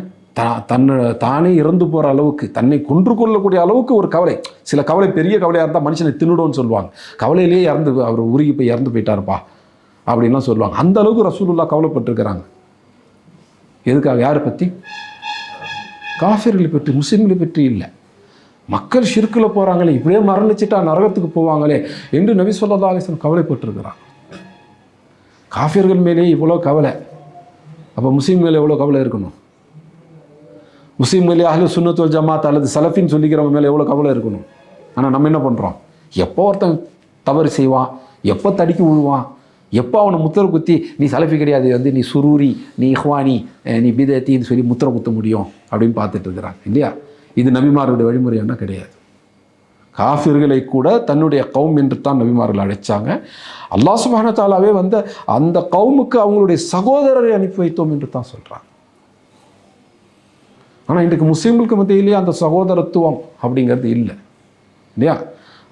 தானே இறந்து போகிற அளவுக்கு, தன்னை கொன்று கொள்ளக்கூடிய அளவுக்கு ஒரு கவலை. சில கவலை பெரிய கவலையாக இருந்தால் மனுஷனை தின்னுடும்னு சொல்லுவாங்க. கவலையிலேயே அவர் உருகி போய் இறந்து போயிட்டாருப்பா அப்படின்லாம் சொல்லுவாங்க. அந்த அளவுக்கு ரசூலுல்லாஹ் கவலைப்பட்டிருக்கிறாங்க. எதுக்காக? யாரை பற்றி? காஃபிர்களை பற்றி, முஸ்லிம்களை பற்றி இல்லை. மக்கள் ஷிர்கில் போகிறாங்களே, இப்படியே மரணிச்சிட்டா நரகத்துக்கு போவாங்களே என்று நபி ஸல்லல்லாஹு அலைஹி வஸல்லம் கவலைப்பட்டிருக்கிறாங்க. காஃபிர்கள் மேலே இவ்வளோ கவலை, அப்போ முஸ்லீம் மேலே எவ்வளோ கவலை இருக்கணும்? முஸ்லீம் மேலே அஹ்லு சுன்னத் வல் ஜமாத் அல்லது சலஃபின்னு சொல்லிக்கிறவங்க மேலே எவ்வளோ கவலை இருக்கணும்? ஆனால் நம்ம என்ன பண்ணுறோம்? எப்போ ஒருத்தன் தவறு செய்வான், எப்போ தடுக்கி விழுவான், எப்போ அவனை முத்திர குத்தி நீ சலஃபி கிடையாது, நீ சுரூரி, நீ இஹ்வானி, நீ பிதத்தின்னு சொல்லி முத்திர குத்த முடியும் அப்படின்னு பார்த்துட்டு இருக்கிறாங்க இல்லையா? இது நபிமார்களுடைய வழிமுறையான கிடையாது. காஃபிர்களை கூட தன்னுடைய கௌம் என்று தான் நபிமார்கள் அழைச்சாங்க. அல்லாஹ் சுப்ஹானஹு வ தஆலாவே அந்த கௌமுக்கு அவங்களுடைய சகோதரரை அனுப்பி வைத்தோம் என்று தான் சொல்கிறாங்க. ஆனால் இன்றைக்கு முஸ்லீம்களுக்கு மத்தியிலேயே அந்த சகோதரத்துவம் அப்படிங்கிறது இல்லை இல்லையா?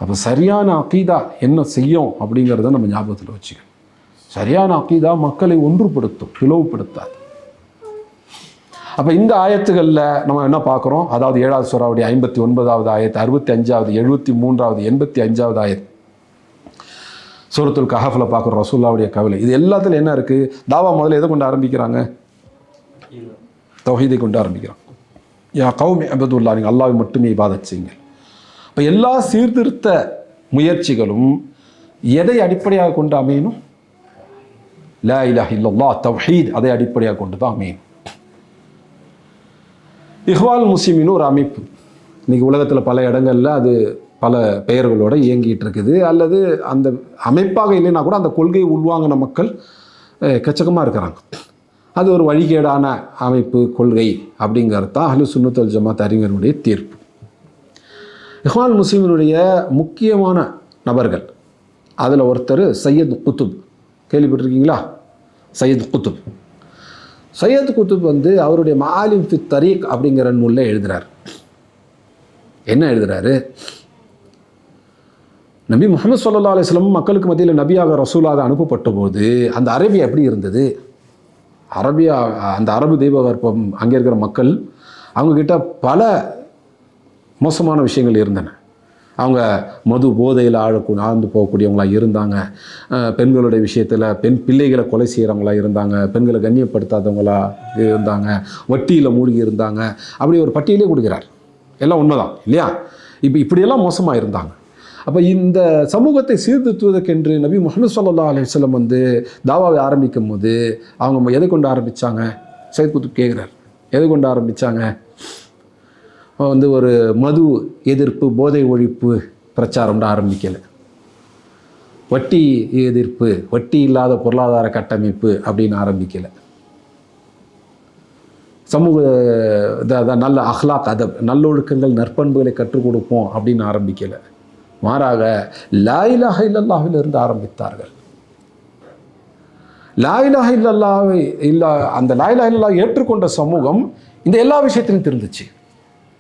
அப்போ சரியான அகீதா என்ன செய்யும் அப்படிங்கிறத நம்ம ஞாபகத்தில் வச்சுக்கணும். சரியான அகீதா மக்களை ஒன்றுபடுத்தும், பிளவுபடுத்தாது. அப்போ இந்த ஆயத்துகளில் நம்ம என்ன பார்க்குறோம்? அதாவது 7வது சூராவுடைய 59வது ஆயத்து, 65வது, 73வது, 85வது ஆயத்து, சூரத்துல் கஹஃப்ல பார்க்குறோம் ரசூலுல்லாஹ்வுடைய கவலை. இது எல்லாத்துலையும் என்ன இருக்குது? தாவா முதல்ல எதை கொண்டு ஆரம்பிக்கிறாங்க? தௌஹீதை கொண்டு ஆரம்பிக்கிறாங்க. யா கௌமி அபதுல்லா, நீங்கள் அல்லாஹ்வை மட்டுமே இபாதத் செய்யுங்கள். இப்போ எல்லா சீர்திருத்த முயற்சிகளும் எதை அடிப்படையாக கொண்டு அமையணும்? லா இலாஹ இல்லல்லாஹ், தௌஹீத், அதை அடிப்படையாக கொண்டு தான் அமையணும். இஹ்வால் முஸ்லிமின்னு ஒரு அமைப்பு இன்றைக்கி உலகத்தில் பல இடங்களில் அது பல பெயர்களோடு இயங்கிட்டு இருக்குது. அல்லது அந்த அமைப்பாக இல்லைன்னா கூட அந்த கொள்கையை உள்வாங்கின மக்கள் எக்கச்சக்கமாக இருக்கிறாங்க. அது ஒரு வழிகேடான அமைப்பு, கொள்கை அப்படிங்கிறது தான் அஹ்லு சுன்னத் வல் ஜமாத் அறிஞருடைய தீர்ப்பு. இஹ்வான் முஸ்லிமினுடைய முக்கியமான நபர்கள் அதில் ஒருத்தர் சையத் குத்துப். கேள்விப்பட்டிருக்கீங்களா? சையத் குத்துப். சையத் குத்துப் அவருடைய மஆலிம் ஃபி தரீக் அப்படிங்கிற நூலில் எழுதுகிறார். என்ன எழுதுகிறாரு? நபி முஹம்மது ஸல்லல்லாஹு அலைஹி வஸல்லம் மக்களுக்கு மத்தியில் நபியாக ரசூலாக அனுப்பப்பட்ட போது அந்த அரபியா எப்படி இருந்தது? அரபியா, அந்த அரபு தெய்வகற்பம் அங்கே இருக்கிற மக்கள், அவங்கக்கிட்ட பல மோசமான விஷயங்கள் இருந்தன. அவங்க மது போதையில் ஆழ்ந்து போகக்கூடியவங்களாக இருந்தாங்க. பெண்களுடைய விஷயத்தில் பிள்ளைகளை கொலை செய்கிறவங்களாக இருந்தாங்க. பெண்களை கண்ணியப்படுத்தாதவங்களாக இருந்தாங்க. வட்டியில் மூழ்கி இருந்தாங்க. அப்படி ஒரு பட்டியலே கொடுக்குறார். எல்லாம் உண்மைதான் இல்லையா? இப்படியெல்லாம் மோசமாக இருந்தாங்க. அப்போ இந்த சமூகத்தை சீர்திருத்துவதற்கென்று நபி முஹம்மது ஸல்லல்லாஹு அலைஹி வஸல்லம் தாவாவை ஆரம்பிக்கும் போது அவங்க எதை கொண்டு ஆரம்பித்தாங்க? சையத் குத்துப் கேட்குறார், எதை கொண்டு ஆரம்பித்தாங்க? ஒரு மது எதிர்ப்பு, போதை ஒழிப்பு பிரச்சாரம்னு ஆரம்பிக்கலை. வட்டி எதிர்ப்பு, வட்டி இல்லாத பொருளாதார கட்டமைப்பு அப்படின்னு ஆரம்பிக்கலை. சமூக நல்ல அஹ்லாக் அதப், நல்லொழுக்கங்கள், நற்பண்புகளை கற்றுக் கொடுப்போம் அப்படின்னு ஆரம்பிக்கலை. மாறாக லா இலாஹ இல்லல்லாஹ்விலிருந்து ஆரம்பித்தார்கள். லா இலாஹ இல்லல்லாஹ் அந்த லா இலாஹ இல்லல்லாஹ் ஏற்றுக்கொண்ட சமூகம் இந்த எல்லா விஷயத்திலும் திருந்துச்சு.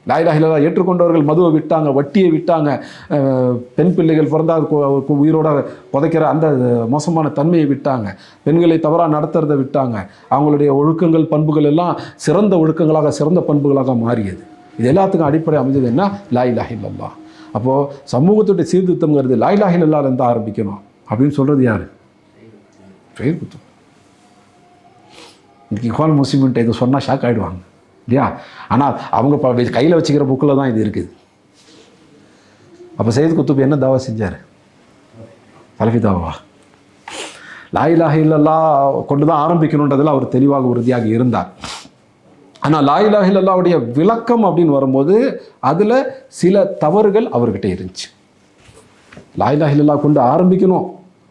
லா இலாஹ இல்லல்லாஹ் ஏற்றுக்கொண்டவர்கள் மதுவை விட்டாங்க, வட்டியை விட்டாங்க, பெண் பிள்ளைகள் பிறந்தால் உயிரோட புதைக்கிற அந்த மோசமான தன்மையை விட்டாங்க, பெண்களை தவறாக நடத்துறதை விட்டாங்க. அவங்களுடைய ஒழுக்கங்கள், பண்புகள் எல்லாம் சிறந்த ஒழுக்கங்களாக, சிறந்த பண்புகளாக மாறியது. இது எல்லாத்துக்கும் அடிப்படை அமைஞ்சது என்ன? லா இலாஹ இல்லல்லாஹ். அப்போது சமூகத்துடைய சீர்திருத்தங்கிறது லா இலாஹ இல்லல்லாஹ்லேருந்து ஆரம்பிக்கணும் அப்படின்னு சொல்கிறது யார்? சையத் குத்துப். இன்னைக்கு இக்வான் முஸ்லிம்கிட்ட இது சொன்னால் ஷாக் ஆகிடுவாங்க இல்லையா? ஆனால் அவங்க கையில் வச்சுக்கிற புக்கில் தான் இது இருக்குது. அப்போ சையத் குத்துப் என்ன தாவா செஞ்சார்? சலஃபி தாவா. லா இலாஹ இல்லல்லாஹ் கொண்டு தான் ஆரம்பிக்கணுன்றதில் அவர் தெளிவாக உறுதியாக இருந்தார். ஆனால் லா இலாஹ இல்லல்லாஹ்வுடைய விளக்கம் அப்படின்னு வரும்போது அதில் சில தவறுகள் அவர்கிட்ட இருந்துச்சு. லா இலாஹ இல்லல்லாஹ் கொண்டு ஆரம்பிக்கணும்,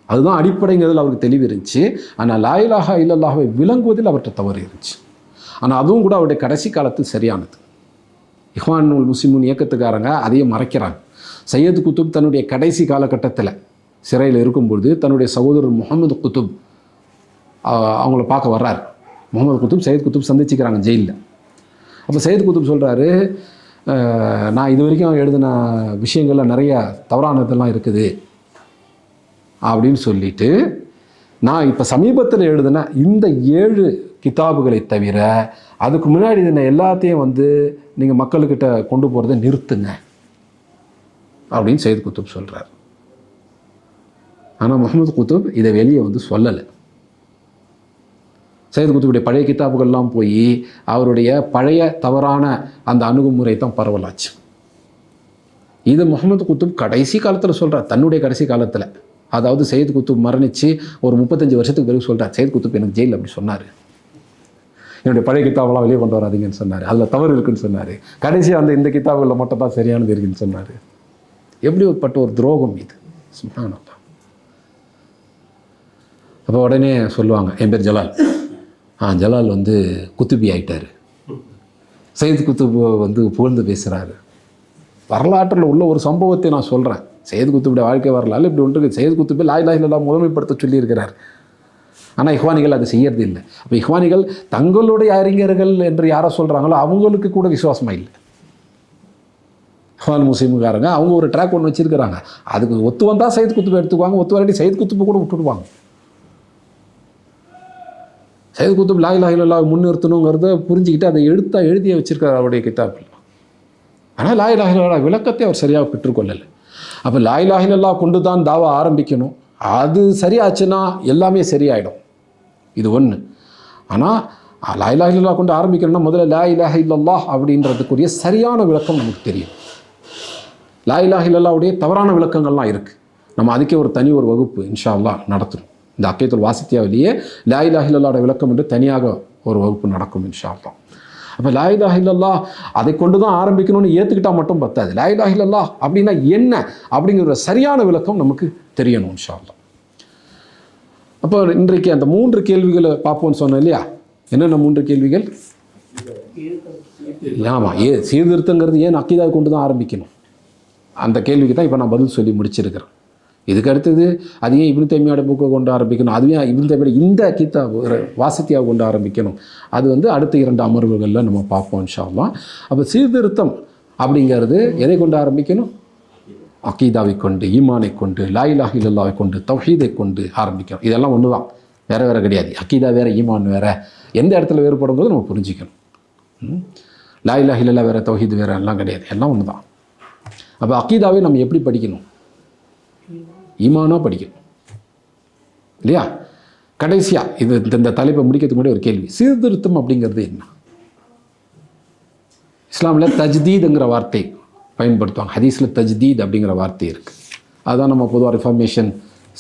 அதுதான் அடிப்படைங்கிறதுல அவருக்கு தெளிவு இருந்துச்சு. ஆனால் லா இலாஹ இல்லல்லாஹ்வை விளங்குவதில் அவர்கிட்ட தவறு இருந்துச்சு. ஆனால் அதுவும் கூட அவருடைய கடைசி காலத்தில் சரியானது. இஹ்வானுல் முஸ்லிமீன் இயக்கத்துக்காரங்க அதையும் மறைக்கிறாங்க. சையத் குத்துப் தன்னுடைய கடைசி காலகட்டத்தில் சிறையில் இருக்கும்பொழுது தன்னுடைய சகோதரர் முகமது குத்துப் அவங்கள பார்க்க வர்றார். முகமது குத்துப் சையத் குத்துப் சந்திச்சுக்கிறாங்க ஜெயிலில். அப்போ சையத் குத்துப் சொல்கிறாரு, நான் இது வரைக்கும் எழுதின விஷயங்களில் நிறைய தவறானதெல்லாம் இருக்குது அப்படின்னு சொல்லிட்டு, நான் இப்போ சமீபத்தில் எழுதின இந்த 7 கிதாபுகளை தவிர அதுக்கு முன்னாடி எழுதின எல்லாத்தையும் நீங்கள் மக்கள்கிட்ட கொண்டு போகிறத நிறுத்துங்க அப்படின்னு சையத் குத்துப் சொல்கிறார். ஆனால் முகமது குத்துப் இதை வெளியே சொல்லலை. சையத் குத்துபுடைய பழைய கிதாபுகள்லாம் போய் அவருடைய பழைய தவறான அந்த அணுகுமுறை தான் பரவலாச்சு. இது முகமது குத்துப் கடைசி காலத்தில் சொல்கிறார், தன்னுடைய கடைசி காலத்தில். அதாவது சையத் குத்துப் மரணித்து ஒரு 35 வருஷத்துக்கு பிறகு சொல்கிறார், சையத் குத்துப் எனக்கு ஜெயில் அப்படி சொன்னார், என்னுடைய பழைய கிதாபெல்லாம் வெளியே கொண்டு வராதிங்கன்னு சொன்னார், அதில் தவறு இருக்குன்னு சொன்னார், கடைசியாக இந்த கிதாபுகளில் மட்டும் தான் சரியானது இருக்குன்னு சொன்னார். எப்படி ஒரு துரோகம் இது! சுப்ஹானல்லாஹ். அப்போ உடனே சொல்லுவாங்க, என் பேர் ஜலால். ஜலால் குத்துபி ஆகிட்டார். சையத் குத்துப் புகழ்ந்து பேசுகிறாரு. வரலாற்றில் உள்ள ஒரு சம்பவத்தை நான் சொல்கிறேன். சையத் குத்துபுடைய வாழ்க்கை வரலாறு இப்படி ஒன்று. சையத் குத்துபை லா இலாஹ இல்லல்லாஹ் முதன்மைப்படுத்த சொல்லியிருக்கிறார். ஆனால் இஹ்வானிகள் அது செய்யறது இல்லை. அப்போ இஹ்வானிகள் தங்களுடைய அறிஞர்கள் என்று யாரை சொல்கிறாங்களோ அவங்களுக்கு கூட விசுவாசமாக இல்லை. இஹ்வான் முஸ்லிம்காரங்க அவங்க ஒரு ட்ராக் ஒன்று வச்சுருக்கிறாங்க. அதுக்கு ஒத்து வந்தால் சையத் குத்துபை எடுத்துக்குவாங்க, ஒத்து வராட்டி சையத் குத்துபை கூட விட்டுடுவாங்க. சையத் குத்துப் லா இலாஹ இல்லல்லாஹ் முன்னிறுத்தணுங்கிறத புரிஞ்சுக்கிட்டு அதை எழுதிய வச்சிருக்கார் அவருடைய கிதாபில். ஆனால் லா இலாஹ இல்லல்லாஹ் விளக்கத்தை அவர் சரியாக பெற்றுக்கொள்ளலை. அப்போ லா இலாஹ இல்லல்லாஹ் கொண்டு தான் தாவா ஆரம்பிக்கணும். அது சரியாச்சுன்னா எல்லாமே சரியாயிடும். இது ஒன்று. ஆனால் லா இலாஹ இல்லல்லாஹ் கொண்டு ஆரம்பிக்கணும்னா முதல்ல லா இலாஹ இல்லல்லாஹ் அப்படின்றதுக்குரிய சரியான விளக்கம் நமக்கு தெரியும். லா இலாஹ இல்லல்லாஹ்வுடைய தவறான விளக்கங்கள்லாம் இருக்குது. நம்ம அதுக்கே ஒரு தனி வகுப்பு இன்ஷா அல்லாஹ் நடத்தும். இந்த அக்கீதத்துல் வாசித்தியாவிலேயே லா இலாஹ இல்லல்லாஹ்வுடைய விளக்கம் என்று தனியாக ஒரு வகுப்பு நடக்கும் இன்ஷா அல்லாஹ். அப்போ லா இலாஹ இல்லல்லாஹ் அதை கொண்டு தான் ஆரம்பிக்கணும்னு ஏற்றுக்கிட்டால் மட்டும் பத்தாது. லா இலாஹ இல்லல்லாஹ் அப்படின்னா என்ன அப்படிங்கிற சரியான விளக்கம் நமக்கு தெரியணும் இன்ஷா அல்லாஹ். அப்போ இன்றைக்கு அந்த 3 கேள்விகளை பார்ப்போம்னு சொன்னேன் இல்லையா? என்னென்ன 3 கேள்விகள்? ஆமாம், சீர்திருத்தங்கிறது ஏன் அக்கீதாவை கொண்டு தான் ஆரம்பிக்கணும்? அந்த கேள்விக்கு தான் இப்போ நான் பதில் சொல்லி முடிச்சிருக்கிறேன். இதுக்கு அடுத்தது அது ஏன் இப்னு தைமியாவோட புக்கை கொண்டு ஆரம்பிக்கணும், அது ஏன் இப்னு தைமியா இந்த கிதாப் வாசித்தியாவை கொண்டு ஆரம்பிக்கணும், அது அடுத்த 2 அமர்வுகளில் நம்ம பார்ப்போம் இன்ஷா அல்லாஹ். அப்போ சீர்திருத்தம் அப்படிங்கிறது எதை கொண்டு ஆரம்பிக்கணும்? அக்கீதாவை கொண்டு, ஈமானை கொண்டு, லா இலாஹ இல்லல்லாஹை கொண்டு, தௌஹீதை கொண்டு ஆரம்பிக்கணும். இதெல்லாம் ஒன்று தான், வேறு கிடையாது. அக்கீதா வேறு, ஈமான் வேறு. எந்த இடத்துல வேறுபடும்போது நம்ம புரிஞ்சிக்கணும். லா இலாஹ இல்லல்லாஹ் வேறு, தௌஹீது வேறு எல்லாம் கிடையாது, எல்லாம் ஒன்று தான். அப்போ அக்கீதாவை நம்ம எப்படி படிக்கணும்? ஈமானாக படிக்கணும் இல்லையா? கடைசியாக இந்த தலைப்பை முடிக்கிறதுக்கு முன்னாடி ஒரு கேள்வி, சீர்திருத்தம் அப்படிங்கிறது என்ன? இஸ்லாமில் தஜ்தீதுங்கிற வார்த்தை பயன்படுத்துவாங்க. ஹதீஸில் தஜ்தீத் அப்படிங்கிற வார்த்தை இருக்குது. அதுதான் நம்ம பொதுவாக ரிஃபார்மேஷன்,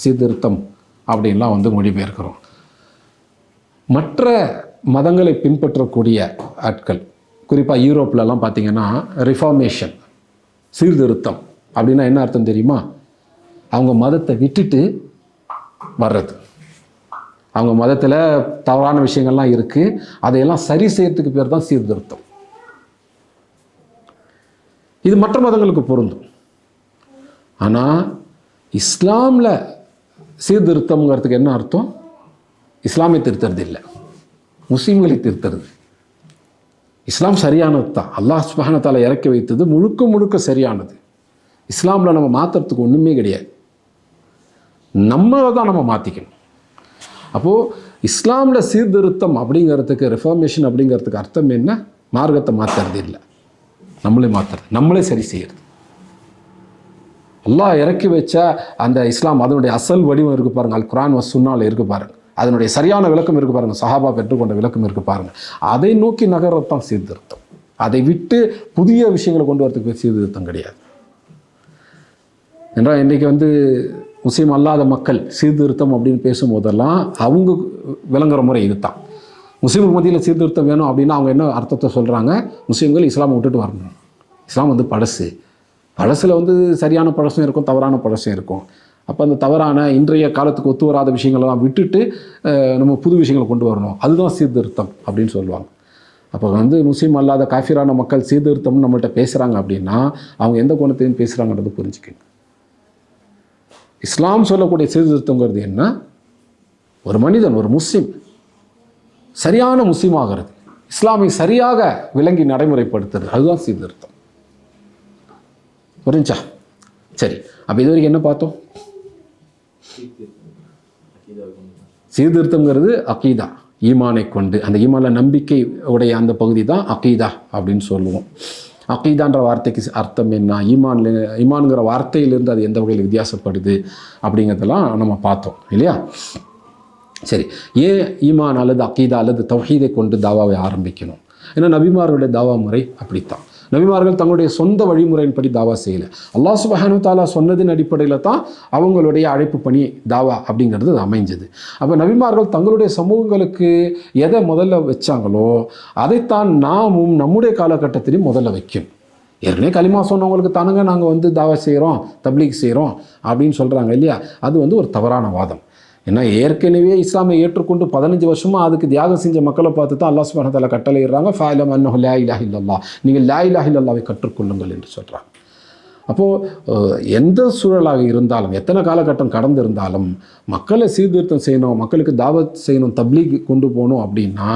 சீர்திருத்தம் அப்படின்லாம் வந்து மொழிபெயர்க்கிறோம். மற்ற மதங்களை பின்பற்றக்கூடிய ஆட்கள், குறிப்பாக யூரோப்லலாம் பார்த்திங்கன்னா ரிஃபார்மேஷன், சீர்திருத்தம் அப்படின்னா என்ன அர்த்தம் தெரியுமா? அவங்க மதத்தை விட்டுட்டு வர்றது. அவங்க மதத்தில் தவறான விஷயங்கள்லாம் இருக்குது, அதையெல்லாம் சரி செய்யறதுக்கு பேர் தான் சீர்திருத்தம். இது மற்ற மதங்களுக்கு பொருந்தும். ஆனால் இஸ்லாமில் சீர்திருத்தம்ங்கிறதுக்கு என்ன அர்த்தம்? இஸ்லாமை திருத்துறது இல்லை, முஸ்லீம்களை திருத்துறது. இஸ்லாம் சரியானது தான். அல்லாஹ் சுப்ஹானஹு வ தஆலா இறக்கி வைத்தது முழுக்க முழுக்க சரியானது. இஸ்லாமில் நம்ம மாற்றுறதுக்கு ஒன்றுமே கிடையாது. நம்மளை தான் நம்ம மாற்றிக்கணும். அப்போது இஸ்லாமில் சீர்திருத்தம் அப்படிங்கிறதுக்கு, ரிஃபார்மேஷன் அப்படிங்கிறதுக்கு அர்த்தம் என்ன? மார்க்கத்தை மாற்றுறது இல்லை, நம்மளே மாற்றுறது, நம்மளே சரி செய்கிறது. அல்லாஹ் இறக்கி வச்ச அந்த இஸ்லாம், அதனுடைய அசல் வடிவம் இருக்குது பாருங்கள், அல் குர்ஆன் வஸ் சுன்னால இருக்குது பாருங்கள், அதனுடைய சரியான விளக்கம் இருக்குது பாருங்கள், சஹாபா பெற்றுக்கொண்ட விளக்கம் இருக்குது பாருங்கள். அதை நோக்கி நகரத்தான் சீர்திருத்தம். அதை விட்டு புதிய விஷயங்களை கொண்டு வரதுக்கு சீர்திருத்தம் கிடையாது. என்றால் இன்றைக்கி வந்து முஸ்லீம் அல்லாத மக்கள் சீர்திருத்தம் அப்படின்னு பேசும்போதெல்லாம் அவங்க விளங்குற முறை இது தான். முஸ்லீம் மத்தியில் சீர்திருத்தம் வேணும் அப்படின்னா அவங்க என்ன அர்த்தத்தை சொல்கிறாங்க? முஸ்லீம்கள் இஸ்லாமை விட்டுட்டு வரணும், இஸ்லாம் வந்து பழசு, பழசில் வந்து சரியான பழசும் இருக்கும், தவறான பழசும் இருக்கும். அப்போ அந்த தவறான இன்றைய காலத்துக்கு ஒத்து வராத விஷயங்களெல்லாம் விட்டுட்டு நம்ம புது விஷயங்களை கொண்டு வரணும், அதுதான் சீர்திருத்தம் அப்படின்னு சொல்லுவாங்க. அப்போ வந்து முஸ்லீம் அல்லாத காஃபிரான மக்கள் சீர்திருத்தம்னு நம்மள்கிட்ட பேசுகிறாங்க அப்படின்னா அவங்க எந்த கோணத்தையும் பேசுகிறாங்கன்றது புரிஞ்சுக்கணும். இஸ்லாம் சொல்லக்கூடிய சீர்திருத்தங்கிறது என்ன? ஒரு மனிதன், ஒரு முஸ்லீம் சரியான முஸ்லீம் ஆகிறது, இஸ்லாமை சரியாக விளங்கி நடைமுறைப்படுத்துறது, அதுதான் சீர்திருத்தம். புரிஞ்சா? சரி, அப்போ இது வரைக்கும் என்ன பார்த்தோம்? சீர்திருத்தங்கிறது அகீதா, ஈமானை கொண்டு, அந்த ஈமானில் நம்பிக்கை உடைய அந்த பகுதி தான் அகீதா அப்படின்னு சொல்லுவோம். அகீதான்ற வார்த்தைக்கு அர்த்தம் என்ன, ஈமான்ங்கிற வார்த்தையிலிருந்து அது எந்த வகையில் வித்தியாசப்படுது அப்படிங்கிறதெல்லாம் நம்ம பார்த்தோம் இல்லையா? சரி, ஏன் ஈமான் அல்லது அகீதா அல்லது தௌஹீதை கொண்டு தாவாவை ஆரம்பிக்கணும்? ஏன்னா நபிமார்களுடைய தாவா முறை அப்படித்தான். நபிமார்கள் தங்களுடைய சொந்த வழிமுறையின்படி தாவா செய்யலை, அல்லாஹ் சுப்ஹானஹு வ தஆலா சொன்னதின் அடிப்படையில் தான் அவங்களுடைய அழைப்பு பணி தாவா அப்படிங்கிறது அமைஞ்சது. அப்போ நபிமார்கள் தங்களுடைய சமூகங்களுக்கு எதை முதல்ல வச்சாங்களோ அதைத்தான் நாமும் நம்முடைய காலகட்டத்திலையும் முதல்ல வைக்கணும். ஏற்கனவே களிமா சொன்னவங்களுக்கு தானுங்க நாங்கள் வந்து தாவா செய்கிறோம், தப்லீக் செய்கிறோம் அப்படின்னு சொல்கிறாங்க இல்லையா? அது வந்து ஒரு தவறான வாதம். ஏன்னா ஏற்கனவே இஸ்லாமை ஏற்றுக்கொண்டு 15 வருஷமாக அதுக்கு தியாகம் செஞ்ச மக்களை பார்த்து தான் அல்லாஹ் சுப்ஹானஹு வ தஆலா கட்டளையிடுறாங்க, ஃபஅலம் அன்னஹு லா இலாஹ இல்லல்லாஹ், நீங்கள் லா இலாஹ இல்லல்லாஹ்வை கற்றுக்கொள்ளுங்கள் என்று சொல்கிறாங்க. அப்போது எந்த சூழலாக இருந்தாலும், எத்தனை காலகட்டம் கடந்து இருந்தாலும் மக்களை சீர்திருத்தம் செய்யணும், மக்களுக்கு தாவத் செய்யணும், தப்லீக் கொண்டு போகணும் அப்படின்னா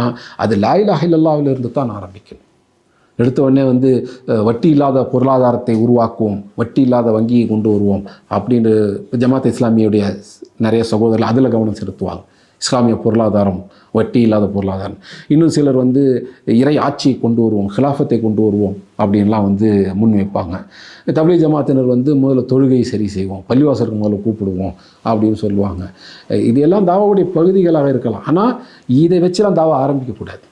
அது லா இலாஹ இல்லல்லாஹ்விலிருந்து தான் ஆரம்பிக்கணும். எடுத்த உடனே வந்து வட்டி இல்லாத பொருளாதாரத்தை உருவாக்குவோம், வட்டி இல்லாத வங்கியை கொண்டு வருவோம் அப்படின்னு ஜமாத் இஸ்லாமியுடைய நிறைய சகோதரர்கள் அதில் கவனம் செலுத்துவாங்க. இஸ்லாமிய பொருளாதாரம், வட்டி இல்லாத பொருளாதாரம். இன்னும் சிலர் வந்து இறை ஆட்சியை கொண்டு வருவோம், ஹிலாஃபத்தை கொண்டு வருவோம் அப்படின்லாம் வந்து முன் வைப்பாங்க. தப்லீக் ஜமாத்தினர் வந்து முதல்ல தொழுகையை சரி செய்வோம், பள்ளிவாசலுக்கு முதல்ல கூப்பிடுவோம் அப்படின்னு சொல்லுவாங்க. இது எல்லாம் தாவாவுடைய பகுதிகளாக இருக்கலாம். ஆனால் இதை வச்சுலாம் தாவா ஆரம்பிக்கக்கூடாது.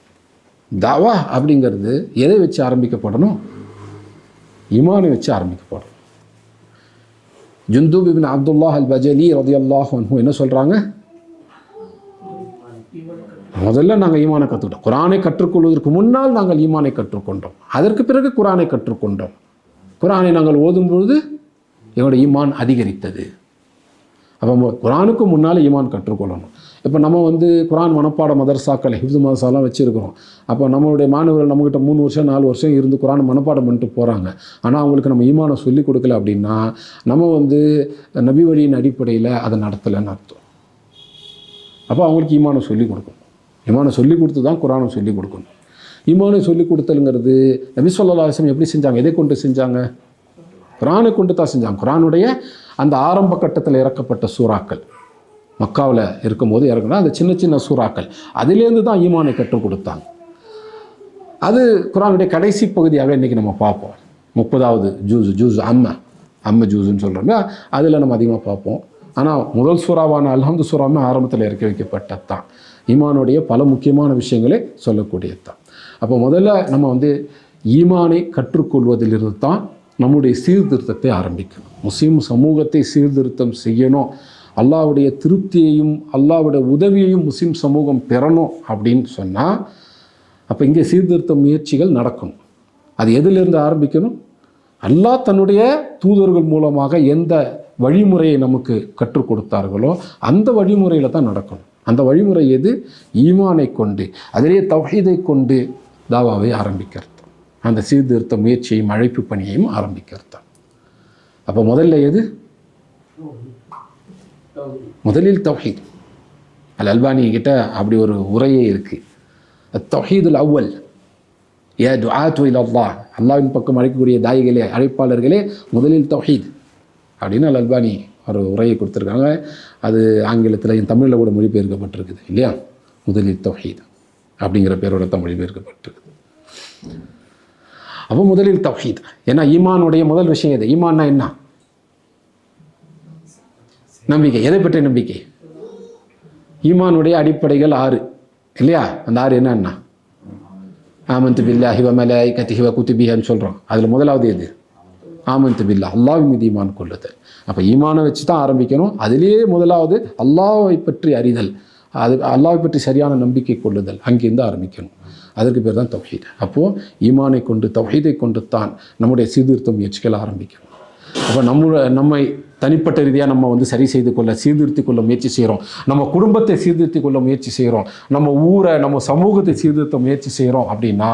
தாவா அப்படிங்கிறது எதை வச்சு ஆரம்பிக்கப்படணும்? ஈமானை வச்சு ஆரம்பிக்கப்படணும். ஜுந்தூப் இப்னு அப்துல்லாஹ் அல் பஜலி ரலியல்லாஹு அன்ஹு என்ன சொல்கிறாங்க? முதல்ல நாங்கள் ஈமானை கற்றுக்கிட்டோம், குர்ஆனை கற்றுக்கொள்வதற்கு முன்னால் நாங்கள் ஈமானை கற்றுக்கொண்டோம், அதற்கு பிறகு குர்ஆனை கற்றுக்கொண்டோம். குர்ஆனை நாங்கள் ஓதும்பொழுது எங்களுடைய ஈமான் அதிகரித்தது. அப்போ குர்ஆனுக்கு முன்னால் ஈமான் கற்றுக்கொள்ளணும். இப்போ நம்ம வந்து குர்ஆன் மனப்பாட மதரசாக்கள், ஹிஃப்ஸ் மதரசாலாம் வச்சுருக்கிறோம். அப்போ நம்மளுடைய மாணவர்கள் நம்மகிட்ட 3 வருஷம் 4 வருஷம் இருந்து குர்ஆன் மனப்பாடம் பண்ணிட்டு போகிறாங்க. ஆனால் அவங்களுக்கு நம்ம ஈமானை சொல்லிக் கொடுக்கல அப்படின்னா நம்ம வந்து நபி வழியின் அடிப்படையில் அதை நடத்தலைன்னு அர்த்தம். அப்போ அவங்களுக்கு ஈமானை சொல்லிக் கொடுக்கணும். ஈமானை சொல்லிக் கொடுத்து தான் குர்ஆனை சொல்லிக் கொடுக்கணும். ஈமானை சொல்லிக் கொடுத்தலுங்கிறது நபி ஸல்லல்லாஹு அலைஹி வஸல்லம் எப்படி செஞ்சாங்க? எதை கொண்டு செஞ்சாங்க? குர்ஆனை கொண்டு தான் செஞ்சாங்க. குர்ஆனுடைய அந்த ஆரம்ப கட்டத்தில் இறக்கப்பட்ட சூறாக்கள், மக்காவில் இருக்கும்போது இறக்குனா அந்த சின்ன சின்ன சூறாக்கள், அதிலேருந்து தான் ஈமானை கற்றுக் கொடுத்தாங்க. அது குர்ஆனுடைய கடைசி பகுதியாக இன்றைக்கி நம்ம பார்ப்போம். 30வது ஜூஸ் அம்ம ஜூஸ்ன்னு சொல்கிறோம்ல, அதில் நம்ம அதிகமாக பார்ப்போம். ஆனால் முதல் சூறாவான அல்ஹம்து சூறாவுமே ஆரம்பத்தில் இறக்கி வைக்கப்பட்டது தான். ஈமானுடைய பல முக்கியமான விஷயங்களே சொல்லக்கூடியது தான். அப்போ முதல்ல நம்ம வந்து ஈமானை கற்றுக்கொள்வதிலிருந்து தான் நம்முடைய சீர்திருத்தத்தை ஆரம்பிக்கணும். முஸ்லீம் சமூகத்தை சீர்திருத்தம் செய்யணும், அல்லாஹ்வுடைய திருப்தியையும் அல்லாஹ்வுடைய உதவியையும் முஸ்லீம் சமூகம் பெறணும் அப்படின்னு சொன்னால், அப்போ இங்கே சீர்திருத்த முயற்சிகள் நடக்கணும். அது எதிலிருந்து ஆரம்பிக்கணும்? அல்லாஹ் தன்னுடைய தூதர்கள் மூலமாக எந்த வழிமுறையை நமக்கு கற்றுக் கொடுத்தார்களோ அந்த வழிமுறையில் தான் நடக்கணும். அந்த வழிமுறை எது? ஈமானை கொண்டு, அதிலே தௌஹீதை கொண்டு தாவாவை ஆரம்பிக்கிறது, அந்த சீர்திருத்த முயற்சியையும் அழைப்பு பணியையும் ஆரம்பிக்கிறது. அப்போ முதல்ல எது? முதலில் தௌஹீத். அல் அல்பானி கிட்ட அப்படி ஒரு உரையே இருக்குது, தௌஹீதுல் அவ்வல் யா துஆத்து இலல்லாஹ், அல்லாஹ்வின் பக்கம் அழைக்கக்கூடிய தாயிகளே, அழைப்பாளர்களே, முதலில் தௌஹீத் அப்படின்னு அல் அல்பானி ஒரு உரையை கொடுத்துருக்காங்க. அது ஆங்கிலத்தில் என் தமிழில் கூட மொழிபெயர்க்கப்பட்டிருக்குது இல்லையா? முதலில் தௌஹீத் அப்படிங்கிற பேரோட தான் மொழிபெயர்க்கப்பட்டிருக்குது. அப்போ முதலில் தௌஹீத். ஏன்னா ஈமானுடைய முதல் விஷயம் எது? ஈமான்னா என்ன? நம்பிக்கை. எதை பற்றிய நம்பிக்கை? ஈமானுடைய அடிப்படைகள் 6 இல்லையா? அந்த 6 என்னன்னா, ஆமன்து பில்லாஹி வ மலாயிகத்திஹி வ குதுபிஹின்னு சொல்கிறோம். அதில் முதலாவது எது? ஆமன்து பில்லாஹ், அல்லாஹ்வின் மீது ஈமான் கொள்ளுதல். அப்போ ஈமானை வச்சு தான் ஆரம்பிக்கணும். அதிலேயே முதலாவது அல்லாஹ்வை பற்றி அறிதல், அது அல்லாஹ்வை பற்றி சரியான நம்பிக்கை கொள்ளுதல், அங்கேருந்து ஆரம்பிக்கணும். அதற்கு பேர் தான் தௌஹீத். அப்போது ஈமானை கொண்டு தௌஹீதை கொண்டு தான் நம்முடைய சீர்திருத்த முயற்சிகள் ஆரம்பிக்கணும். அப்போ நம்மை தனிப்பட்ட ரீதியாக நம்ம சரி செய்து கொள்ள, சீர்திருத்தி கொள்ள முயற்சி செய்கிறோம். நம்ம குடும்பத்தை சீர்திருத்தி கொள்ள முயற்சி செய்கிறோம். நம்ம ஊரை, நம்ம சமூகத்தை சீர்திருத்த முயற்சி செய்கிறோம் அப்படின்னா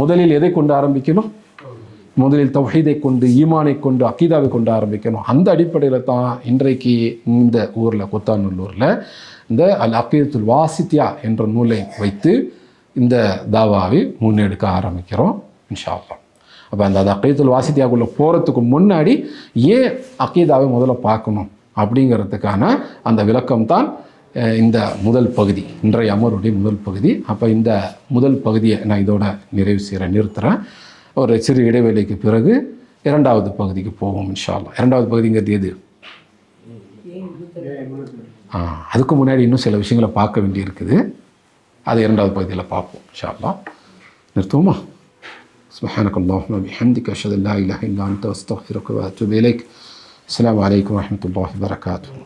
முதலில் எதை கொண்டு ஆரம்பிக்கணும்? முதலில் தௌஹீதை கொண்டு, ஈமானை கொண்டு, அக்கீதாவை கொண்டு ஆரம்பிக்கணும். அந்த அடிப்படையில் தான் இன்றைக்கு இந்த ஊரில், கொத்தாநல்லூரில் இந்த அல் அகீதத்துல் வாசித்தியா என்ற நூலை வைத்து இந்த தாவாவை முன்னெடுக்க ஆரம்பிக்கிறோம் இன்ஷா அல்லாஹ். அப்போ அந்த அகீதத்துல் வாசித்தியாக்குள்ளே போகிறதுக்கு முன்னாடி ஏன் அகீதாவை முதல்ல பார்க்கணும் அப்படிங்கிறதுக்கான அந்த விளக்கம் தான் இந்த முதல் பகுதி, இன்றைய அமருடைய முதல் பகுதி. அப்போ இந்த முதல் பகுதியை நான் இதோட நிறுத்துகிறேன். ஒரு சிறு இடைவேளைக்கு பிறகு இரண்டாவது பகுதிக்கு போவோம் இன்ஷா அல்லாஹ். இரண்டாவது பகுதிங்கிறது எது? அதுக்கு முன்னாடி இன்னும் சில விஷயங்களை பார்க்க வேண்டியிருக்குது. அது இரண்டாவது பகுதியில் பார்ப்போம் இன்ஷா அல்லாஹ். நிறுத்துவோமா? சுப்ஹானக அல்லாஹும்ம பிஹம்திக அஷ்ஹது அல்லா இலாஹா இல்லா அன்த அஸ்தக்ஃபிருக வ அத்தூபு இலைக். அஸ்ஸலாமு அலைக்கும் வரஹ்மத்துல்லாஹி வபரகாத்துஹு.